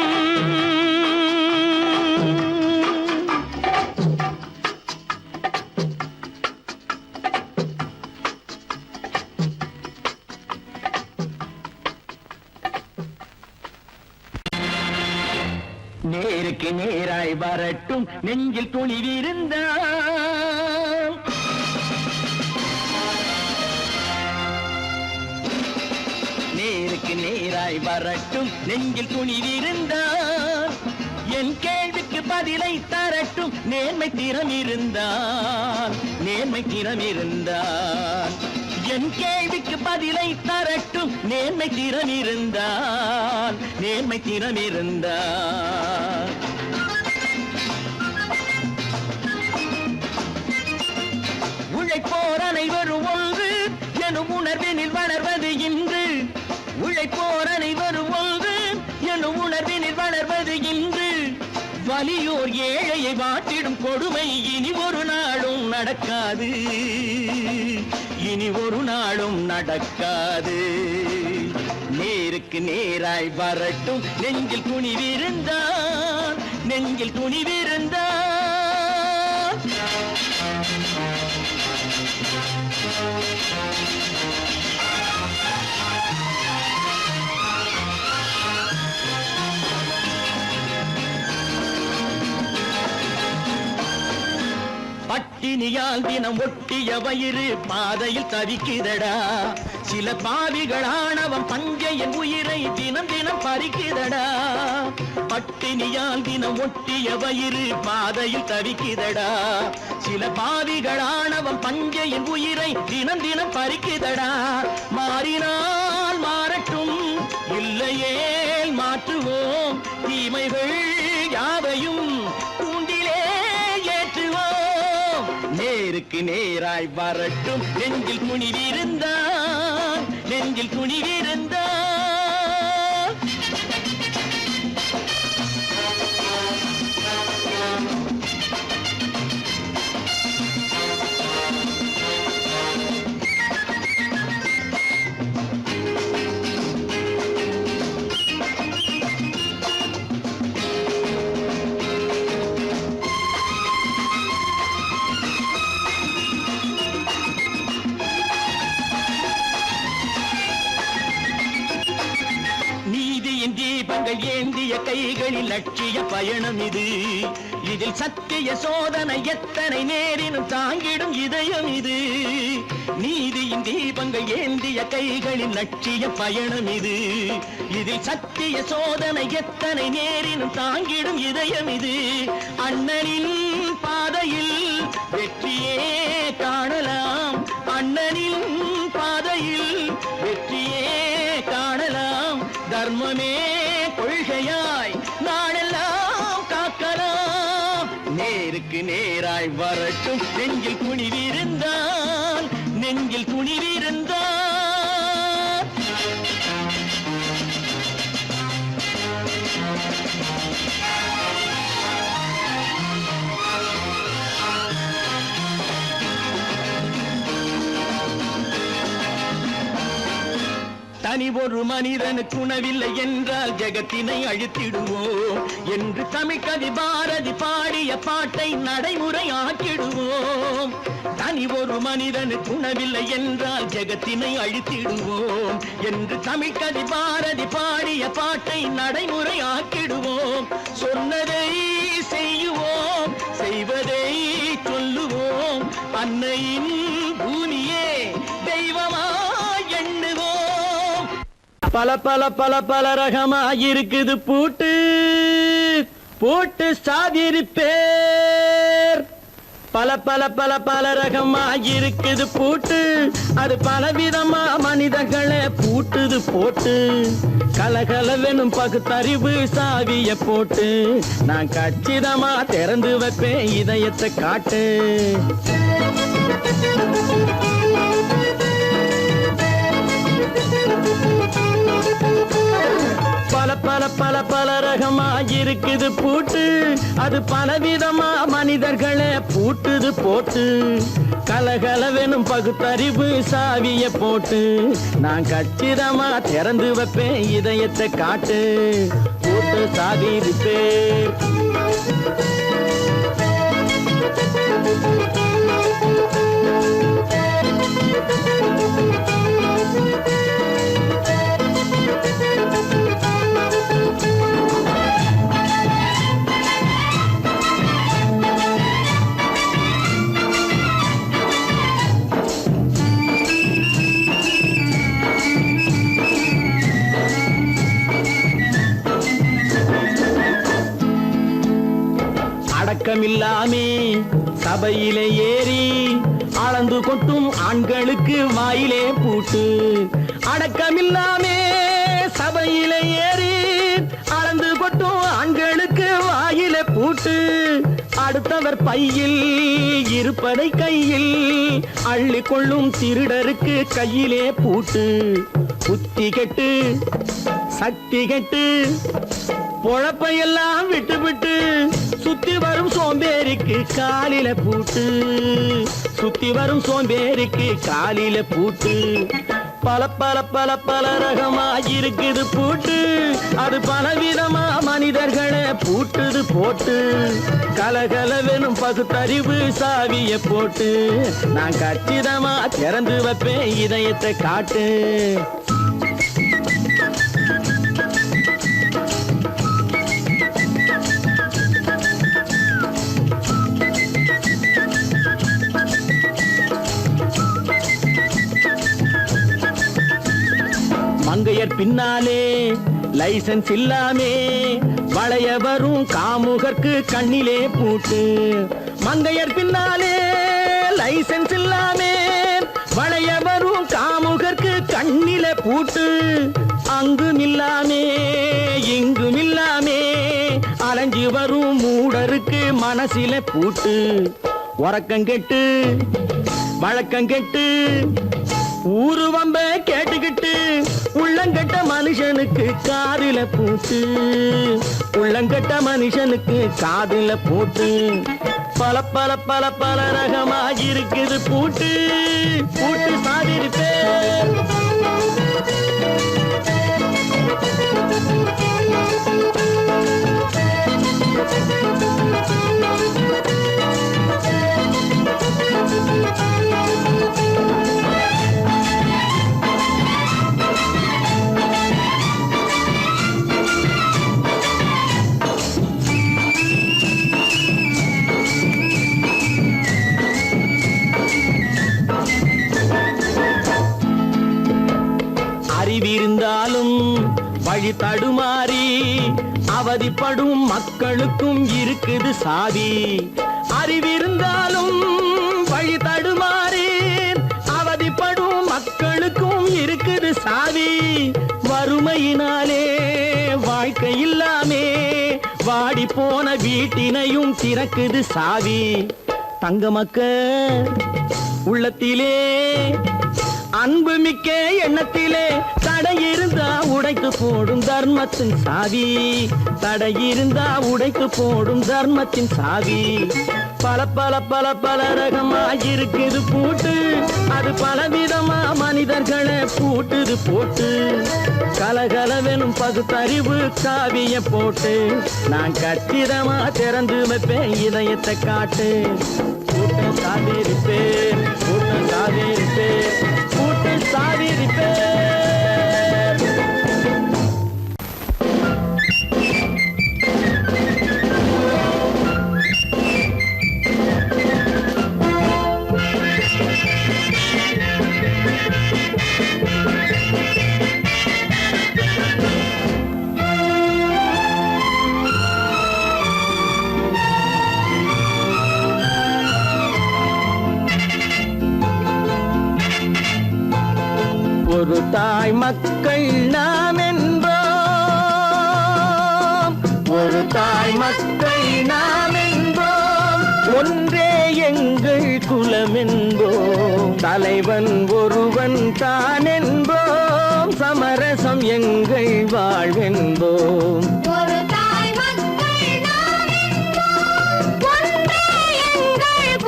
[SPEAKER 2] நேருக்கு நேராய் வரட்டும் நெஞ்சில் துணிவிருந்தால் நேருக்கு நேராய் வரட்டும் நெஞ்சில் துணிவிருந்தால் என் கேள்விக்கு பதிலை தரட்டும் நேர்மை திறம் இருந்தால் என் கேள்விக்கு பதிலை தரட்டும் நேர்மை திறம் இருந்தால் உழைப்போர் அனைவரும் ஒன்று எனும் உணர்வினில் வளர்வது இன்று உழைப்போர் அனைவரும் ஒன்று எனும் உணர்வினில் வளர்வது இன்று வலியோர் ஏழையை வாட்டிடும் கொடுமை இனி ஒரு நாளும் நடக்காது நேருக்கு நேராய் வரட்டும் நெஞ்சில் துணிவிருந்தால் பட்டினியால் தினம் ஒட்டிய வயிறு பாதையில் தவிக்குதடா சில பாவிகளானவன் பஞ்சையின் உயிரை தினம் தினம் பறிக்குதடா பட்டினியால் தினம் ஒட்டிய வயிறு பாதையில் தவிக்குதடா சில பாவிகளானவன் பஞ்சையின் உயிரை தினம் தினம் பறிக்குதடா மாறினால் மாறட்டும் இல்லையே மாற்றுவோம் தீமைகள் யாவையும் நேருக்கு நேராய் வரட்டும் நெஞ்சில் துணிவிருந்தால் தீபங்கள் ஏந்திய கைகளில் லட்சிய பயணம் இது இதில் சத்திய சோதனை எத்தனை நேரினும் தாங்கிடும் இதயம் இது நீதியின் தீபங்கள் ஏந்திய கைகளில் லட்சிய பயணம் இது இதில் சத்திய சோதனை எத்தனை நேரினும் தாங்கிடும் இதயம் இது அண்ணனின் பாதையில் வெற்றியே காணலாம் அண்ணனின் பாதையில் வெற்றியே காணலாம் தர்மமே கொள்கையாய் நாடெல்லாம் காக்கலாம் நேருக்கு நேராய் வரட்டும் நெஞ்சில் துணிவிருந்தால் தனி ஒரு மனிதனுக்கு உணவில்லை என்றால் ஜெகத்தினை அழித்திடுவோம் என்று தமிழ் கவி பாரதி பாடிய பாட்டை நடைமுறை ஆக்கிடுவோம் தனி ஒரு மனிதனுக்கு உணவில்லை என்றால் ஜெகத்தினை அழித்திடுவோம் என்று தமிழ் கவி பாரதி பாடிய பாட்டை நடைமுறை ஆக்கிடுவோம் சொன்னதை செய்யுவோம் செய்வதை சொல்லுவோம் அன்னையின் பூமியே தெய்வமா எண்ணுவோம் பல பல பல பல ரகமாயிருக்குது பூட்டு பூட்டு சாதிருப்பேர் பல பல பல பல ரகமாயிருக்குது பூட்டு அது பலவிதமா மனிதர்களே பூட்டுது போட்டு கலகலவெனும் பகுத்தறிவு சாவிய போட்டு நான் கச்சிதமா திறந்து வைப்பேன் இதயத்தை காட்டு பல பல பல பல ரகமாயிருக்குது பூட்டு அது பலவிதமா மனிதர்களே பூட்டுது போட்டு கலகலவெனும் பகுத்தறிவு சாவிய போட்டு நான் கச்சிதமா திறந்து வைப்பேன் இதயத்தை காட்டு போட்டு சாதிருப்பேன். அடக்கமில்லாமே சபையிலே ஏறி அளந்து கொட்டும் ஆண்களுக்கு வாயிலே பூட்டு. அடக்கமில்லாமே சபையிலே ஏறி அளந்து கொட்டும் ஆண்களுக்கு வாயிலே பூட்டு. அடுத்தவர் பையில் இருப்பதை கையில் அள்ளி கொள்ளும் திருடருக்கு கையிலே பூட்டு. புத்தி கெட்டு சக்தி கெட்டு பொழப்பையெல்லாம் விட்டு விட்டு சுத்தி வரும் சோம்பேறிக்கு காலில பூட்டு. சுத்தி வரும் சோம்பேறிக்கு காலில பூட்டு. பல பல பல பல ரகமா இருக்குது பூட்டு. அது பலவிதமா மனிதர்களை பூட்டுது போட்டு கலகலவெனும் பகுத்தறிவு சாவிய போட்டு நான் கச்சிதமா திறந்து வைப்பேன் இதயத்தை காட்டு. மங்கையர் பின்னாலே லைசன்ஸ் இல்லாமே வளைய வரும் காமுகர்க்கு கண்ணிலே பூட்டு. மங்கையர் பின்னாலே லைசன்ஸ் இல்லாமே வளைய வரும் காமுகர்க்கு கண்ணிலே பூட்டு. அங்கும் இல்லாமே இங்கும் இல்லாமே அலைஞ்சு வரும் மூடருக்கு மனசிலே பூட்டு. உறக்கங்கெட்டு வழக்கங்கெட்டு ஊரு வம்ப கேட்டுக்கிட்டு உள்ளங்கட்ட மனுஷனுக்கு காதில பூட்டு. உள்ளங்கட்ட மனுஷனுக்கு காதில பூட்டு. பல பல பல பல ரகமா இருக்குது பூட்டு. பூட்டு சாதிருப்பேன். அறிவிருந்தாலும் வழி தடுமாறி அவதிப்படும் மக்களுக்கும் இருக்குது சாவி. அறிவிருந்தாலும் வழி தடுமாறி அவதிப்படும் மக்களுக்கும் இருக்குது சாவி. வறுமையினாலே வாழ்க்கை இல்லாமே வாடி போன வீட்டினையும் திறக்குது சாவி. தங்க மக்க உள்ளத்திலே அன்பு மிக்க எண்ணத்திலே தடை இருந்தா உடைத்து போடும் தர்மத்தின் சாவி. தடை இருந்தா உடைத்து போடும் தர்மத்தின் சாவி. பல பல பல பல ரகமா இருக்குது பூட்டு. அது பலவிதமா மனிதர்களை பூட்டுது போட்டு கலகலவெனும் பகுத்தறிவு சாவிய போட்டு நான் கச்சிதமா திறந்து வைப்பேன் இதயத்தை காட்டு. கூட்டம் சாதிருப்பேன் கூட்டம் சாதிருப்பேன் கூட்டம் சாதிருப்பேன். ஒரு தாய் மக்கள் நாம் என்போம். ஒரு தாய் மக்கள் நாம் என்போம். ஒன்றே எங்கள் குலம் என்போம். தலைவன் ஒருவன் தான் என்போம். சமரசம் எங்கள் வாழ்வென்போம்.
[SPEAKER 3] ஒரு தாய் மக்கள் நாம் என்போம். ஒன்றே எங்கள்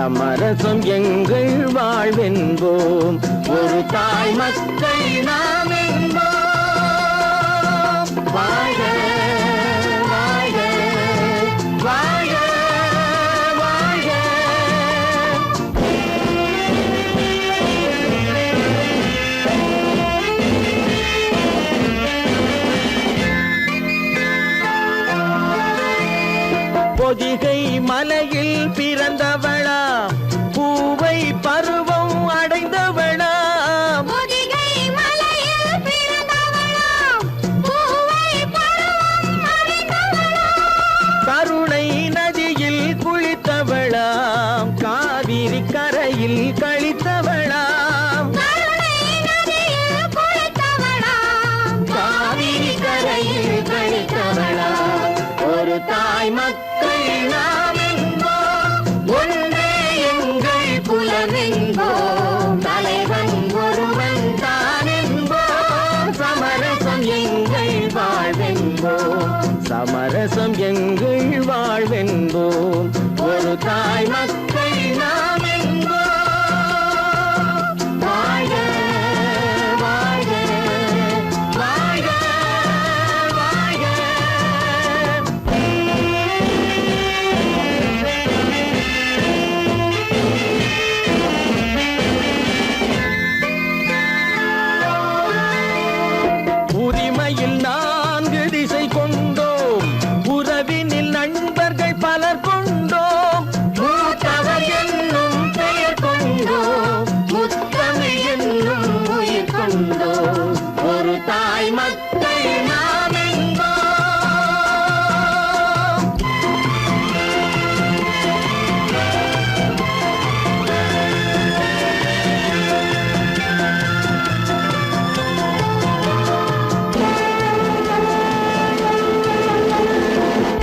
[SPEAKER 2] சமரசம் எங்கள் வாழ்வென்போம். ஒரு தாய் மக்கள் நாம் என்போம். வாழ்க வாழ்க வாழ்க வாழ்க. பொதிகை மலையில் பிறந்தவளா, பூவை பருவம் அடைந்தவளா,
[SPEAKER 3] பொதிகை மலையில் பிறந்தவளாம், பூவை பருவம் அடைந்தவளாம்.
[SPEAKER 2] கருணை நதியில் குளித்தவளாம், காவிரி கரையில் கழித்தவளாம்,
[SPEAKER 3] கருணை நதியில் குளித்தவளாம்,
[SPEAKER 2] காவிரி கரையில் கழித்தவளாம். ஒரு தாய் மக்கள் நாம் என்போம். ஒன்றே எங்கள் குலம் என்போம். தலைவன் ஒருவன் தான் என்போம். சமரசம் எங்கள் வாழ்வென்போம். சமரசம் எங்கள் வாழ்வென்போம். ஒரு தாய் மக்கள் நாம் என்போம். வாழ்க வாழ்க வாழ்க வாழ்க. உரிமையில் 4 திசை கொண்டோம். உறவினில் நண்பர்கள் பலர் கொண்டோம். மூத்தவர் என்னும் பெயர் கொண்டோம். முத்தமிழ் என்னும் உயிர் கொண்டோம். ஒரு தாய் மக்கள் நாம் என்போம்.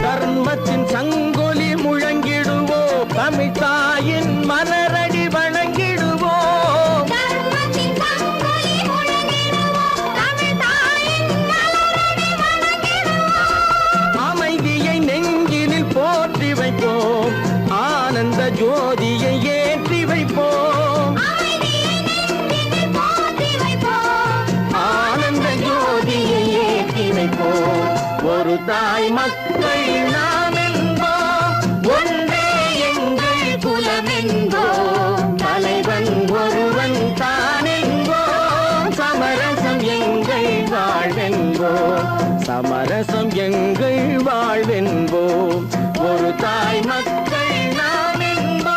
[SPEAKER 2] தர்மத்தின் சங்கொலி முழங்கிடுவோம். தமிழ் தாயின் மலரடி வணங்கிடுவோம்.
[SPEAKER 3] தர்மத்தின் சங்கொலி முழங்கிடுவோம். தமிழ் தாயின் மலரடி வணங்கிடுவோம்.
[SPEAKER 2] அமைதியை நெஞ்சினில் போற்றி வைப்போம். ஆனந்த ஜோதியை ஏற்றி வைப்போம்.
[SPEAKER 3] அமைதியை நெஞ்சினில் போற்றி வைப்போம்.
[SPEAKER 2] ஆனந்த ஜோதியை ஏற்றி வைப்போம். ஒரு தாய் மக்கள் நாம் என்போம். ஒன்றே எங்கள் குலம் என்போம். தலைவன் ஒருவன் தான் என்போம். சமரசம் எங்கள் வாழ்வென்போம். சமரசம் எங்கள் வாழ்வென்போம். ஒரு தாய் மக்கள் நாம் என்போம்.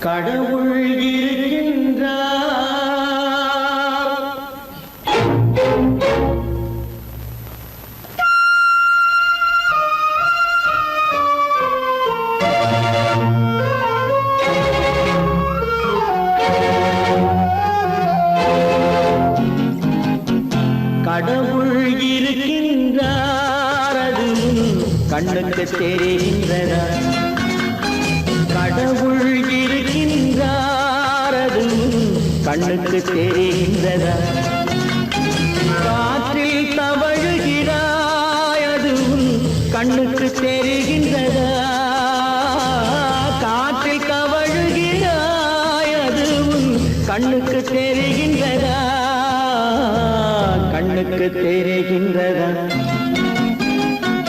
[SPEAKER 2] கடவுள் இருக்கின்றார். கடவுள் இருக்கின்றார், அது கண்ணுக்கு தெரிகின்றதா? கடவுள் இருக்கின்றார், அது கண்ணுக்கு தெரிகின்றதா? காற்றில் தவழுகிறாய், அது கண்ணுக்கு தெரிகின்றதா? காற்றில் தவழுகிறாய், அது கண்ணுக்கு தெரிகின்றதா? கண்ணுக்கு தெரிகின்றதா?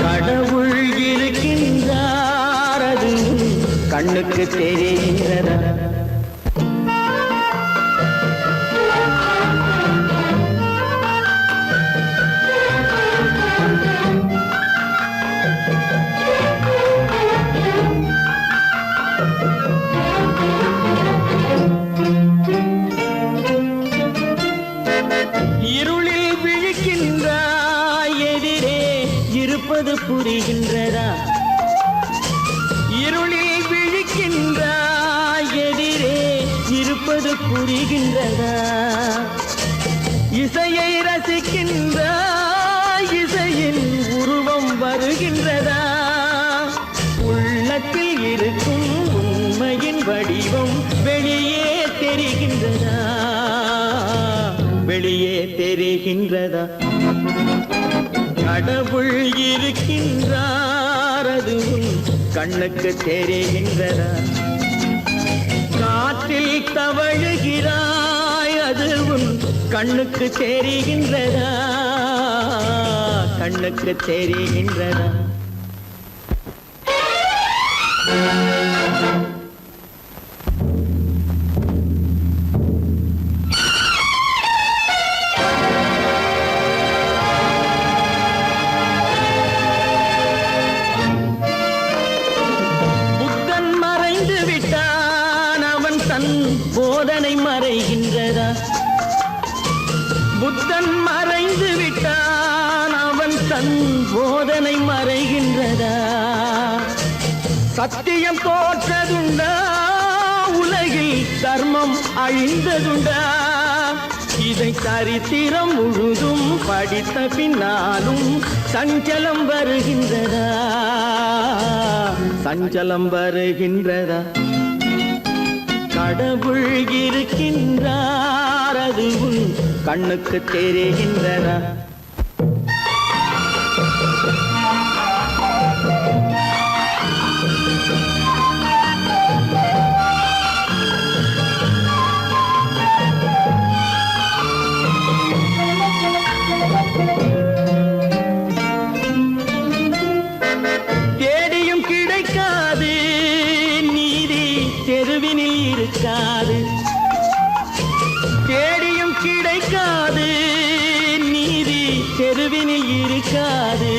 [SPEAKER 2] கடவுள் இருக்கின்றார், அது கண்ணுக்கு தெரிகின்றதா? இருளில் விழிக்கின்றாய், எதிரே இருப்பது புரிகின்றதா? இருளில் விழிக்கின்றாய், எதிரே இருப்பது புரிகின்றதா? இசையை ரசிக்கின்றாய், இசையின் உருவம் வருகின்றதா? உள்ளத்தில் இருக்கும் உண்மையின் வடிவம் வெளியே தெரிகின்றதா? வெளியே தெரிகின்றதா? கடவுள் இருக்கின்றார், அது உன் கண்ணுக்கு தெரிகின்றதா காற்றில் தவழுகிறாய் அது உன் கண்ணுக்கு தெரிகின்றதா கண்ணுக்கு தெரிகின்றதா புத்தன் மறைந்து விட்டான் அவன் தன் போதனை மறைகின்றதா புத்தன் மறைந்து விட்டான் அவன் தன் போதனை மறைகின்றதா சத்தியம் தோற்றதுண்டா உலகில் தர்மம் அழிந்ததுண்டா இதை சரித்திரம் முழுதும் படித்த பின்னாலும் சஞ்சலம் வருகின்றதா சஞ்சலம் வருகின்றதா கடவுள் இருக்கின்றார் அது உன் கண்ணுக்கு தெரிகின்றதா தேடியும் கிடைக்காது நீதி தெருவினில் இருக்காது தேடியும் கிடைக்காது நீதி தெருவினில் இருக்காது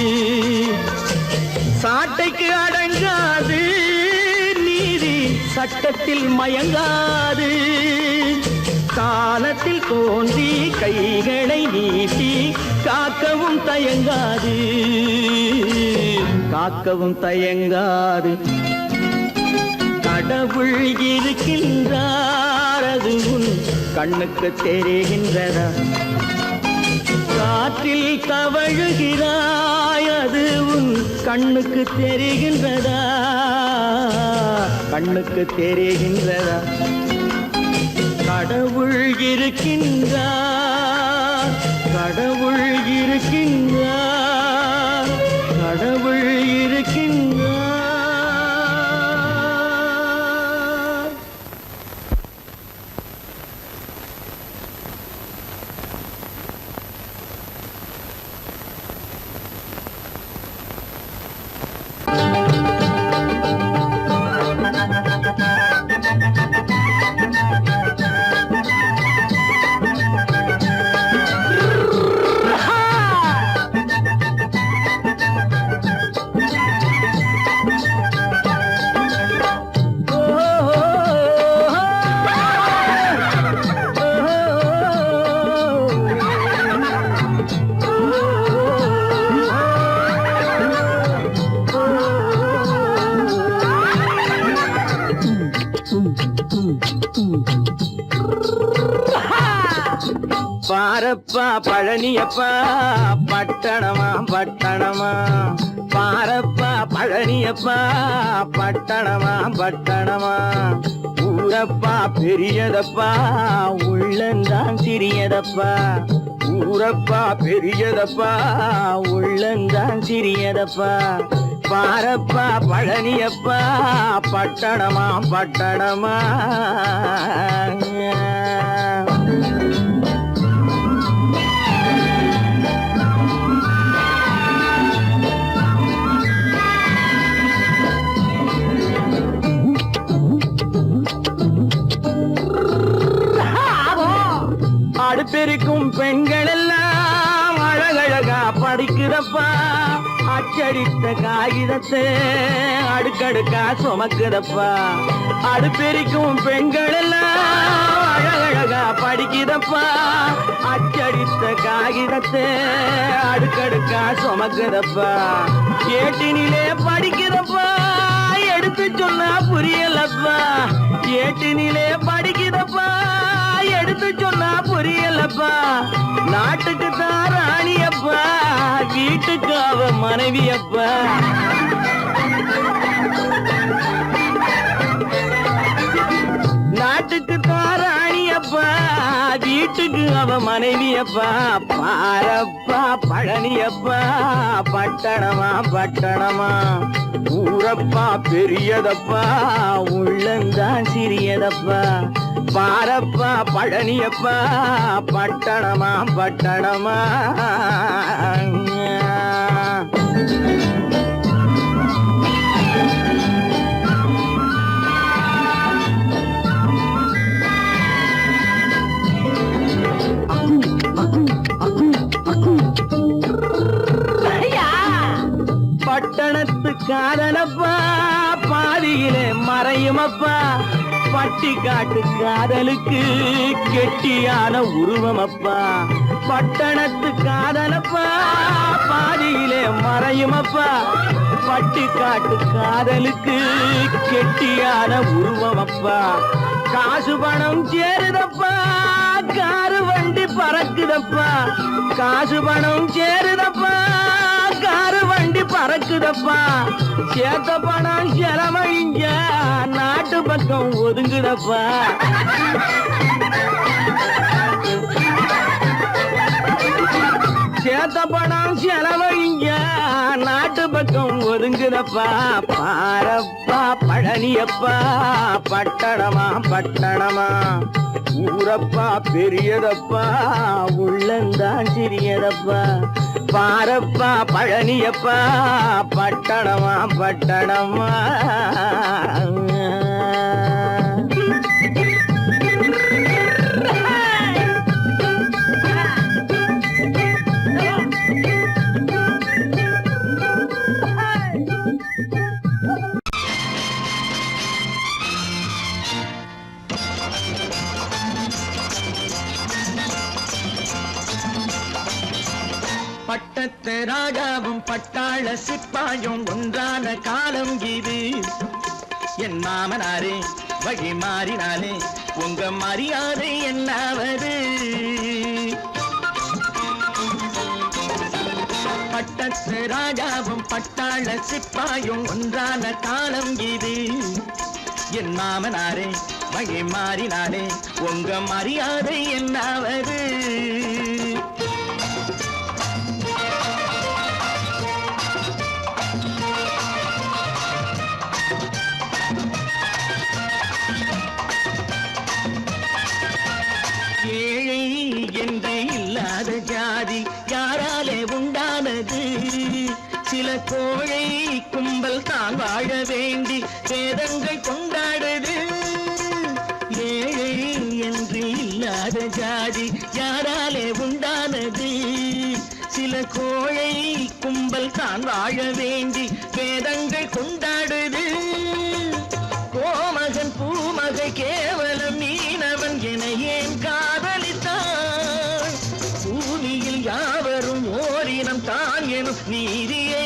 [SPEAKER 2] சாட்டைக்கு அடங்காது நீதி சட்டத்தில் மயங்காது காலத்தில் தோன்றி கைகளை நீட்டி காக்கவும் தயங்காது காக்கவும் தயங்காது கடவுள் இருக்கின்றார் அது உன் கண்ணுக்கு தெரிகின்றதா காற்றில் தவழுகிறாய் அது உன் கண்ணுக்கு தெரிகின்றதா கண்ணுக்கு தெரிகின்றதா கடவுள் இருக்கின்றார் கடவுள் இருக்கின்றார் கடவுள் இருக்கின்றார் பாரப்பா பழனியப்பா பட்டணமா பட்டணமா பாரப்பா பழனியப்பா பட்டணமா பட்டணமா ஊரப்பா பெரியதப்பா உள்ளந்தான் சிறியதப்பா ஊரப்பா பெரியதப்பா உள்ளந்தான் சிறியதப்பா பாரப்பா பழனியப்பா பட்டணமா பட்டணமா அடுப்பெருக்கும் பெண்கள் எல்லாம் அழகழகா படிக்கிறப்பா அச்சடித்த காகிதத்தை அடுக்கடுக்கா சுமக்குதப்பா அடுப்பெருக்கும் பெண்கள் எல்லாம் அழகழகா படிக்கிறப்பா அச்சடித்த காகிதத்தை அடுக்கடுக்கா சுமக்குதப்பா ஏட்டினிலே படிக்கிறப்பா எடுத்து சொன்னா புரியலப்பா ஏட்டினிலே படிக்கிறப்பா எடுத்து சொன்னா புரியலப்பா நாட்டுக்கு தான் ராணியப்பா வீட்டுக்கு அவ மனைவியப்பா நாட்டுக்கு தான் ராணியப்பா வீட்டுக்கு அவ மனைவியப்பா பாரப்பா பழனியப்பா பட்டணமா பட்டணமா ஊரப்பா பெரியதப்பா உள்ளந்தான் சிறியதப்பா பாரப்பா பழனியப்பா பட்டணமா பட்டணமா பட்டணத்து காதலப்பா பாதியிலே மறையுமப்பா பட்டி காட்டு காதலுக்கு கெட்டியான உருவமப்பா பட்டணத்து காதலப்பா பாதியிலே மறையுமப்பா பட்டி காட்டு காதலுக்கு கெட்டியான உருவமப்பா காசு பணம் சேருதப்பா காரு வண்டி பறக்குதப்பா காசு பணம் சேருதப்பா காரு வண்டி பறக்குதப்பா சேத்த பணம் செலவழிஞ்ச நாட்டு பக்கம் ஒதுங்குதப்பா சேத்த பணம் செலவழிஞ்ச நாட்டு பக்கம் ஒதுங்குதப்பா பாரப்பா பழனியப்பா பட்டணமா பட்டணமா ஊரப்பா பெரியதப்பா உள்ளந்தான் சிறியதப்பா பாரப்பா பழனியப்பா பட்டணமா பட்டணமா பட்டத்து ராஜாவும் பட்டாள சிப்பாயும் ஒன்றான காலம் இது என் மாமனாரே வழி மாறினாலே உங்க மரியாதை என்னாவது பட்டத்து ராஜாவும் பட்டாள சிப்பாயும் ஒன்றான காலம் இது என் மாமனாரே வழி மாறினாலே உங்க மரியாதை என்னாவது ஏழை என்று இல்லாத ஜாதி யாராலே உண்டானது சில கோழை கும்பல் தான் வாழ வேண்டி வேதங்கள் கொண்டாடுது ஏழை என்று இல்லாத ஜாதி யாராலே உண்டானது சில கோழை கும்பல் தான் வாழ வேண்டி வேதங்கள் கொண்டாடுது கோமகன் பூமகை கேவலம் மீனவன் என ஏன் காதலித்தான் பூமியில் யாவரும் ஓரினம் தான் எனும் நீதியை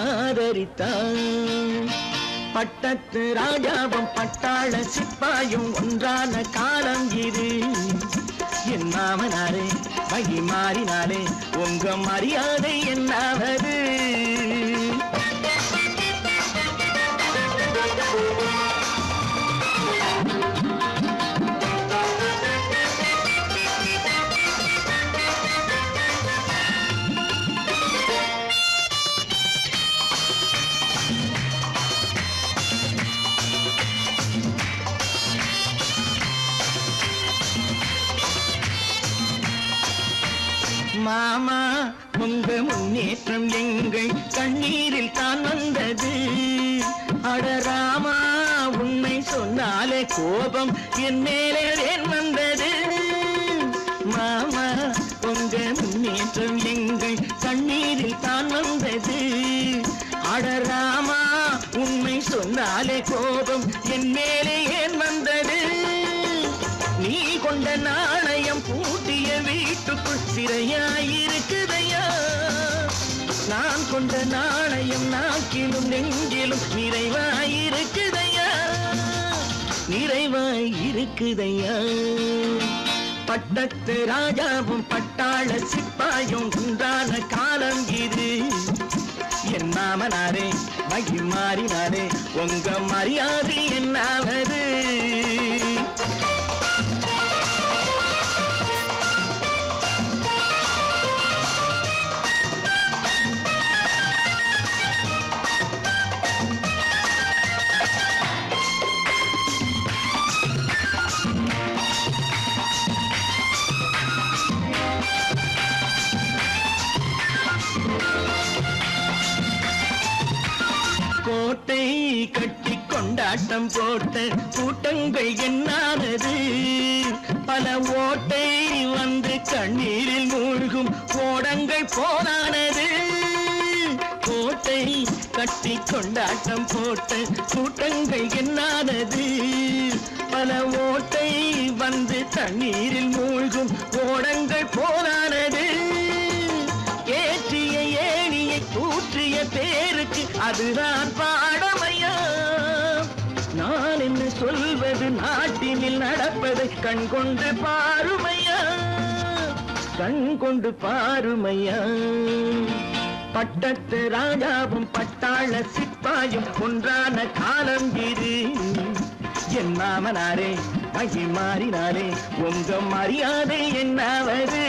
[SPEAKER 2] ஆதரித்தான் பட்டத்து ராஜாவும் பட்டாள சிப்பாயும் ஒன்றான காலம் இது என் மாமனாரே வழி மாறினாலே உங்க மரியாதை என்னாவது மாமா உங்க முன்னேற்றம் எங்கள் கண்ணீரில் தான் வந்தது அடராமா உண்மை சொன்னாலே கோபம் என் மேலே ஏன் வந்தது மாமா உங்க முன்னேற்றம் எங்கள் கண்ணீரில் தான் வந்தது அடராமா உண்மை சொன்னாலே கோபம் என் மேலே ஏன் வந்தது நீ கொண்ட நாணயம் பூட்டிய வீட்டுக்குள் சிறையாயிருக்குதையா நான் கொண்ட நாணயம் நாக்கிலும் நெஞ்சிலும் நிறைவாயிருக்குதையா நிறைவாயிருக்குதையா பட்டத்து ராஜாவும் பட்டாள சிப்பாயும் உண்டான காலம் இது என் மாமனாரே வழி மாறினாரே உங்க மரியாதை என்னாவது கட்டி கொண்டாட்டம் போட்ட கூட்டங்கள் என்னானது பல ஓட்டை வந்து கண்ணீரில் மூழ்கும் ஓடங்கள் போனானது கோட்டை கட்டி கொண்டாட்டம் போட்ட கூட்டங்கள் என்னானது பல ஓட்டை வந்து தண்ணீரில் மூழ்கும் ஓடங்கள் போனானது ஏற்றிய ஏணியை தூற்றிய பேருக்கு அதுதான் பாடமையா நான் என்ன சொல்வது நாட்டினில் நடப்பதை கண்கொண்டு பாருமையா கண்கொண்டு பாருமையா பட்டத்து ராஜாவும் பட்டாள சிப்பாயும் ஒன்றான காலம் இது என் மாமனாரே மகி மாறினாரே உங்க மரியாதை என்னாவது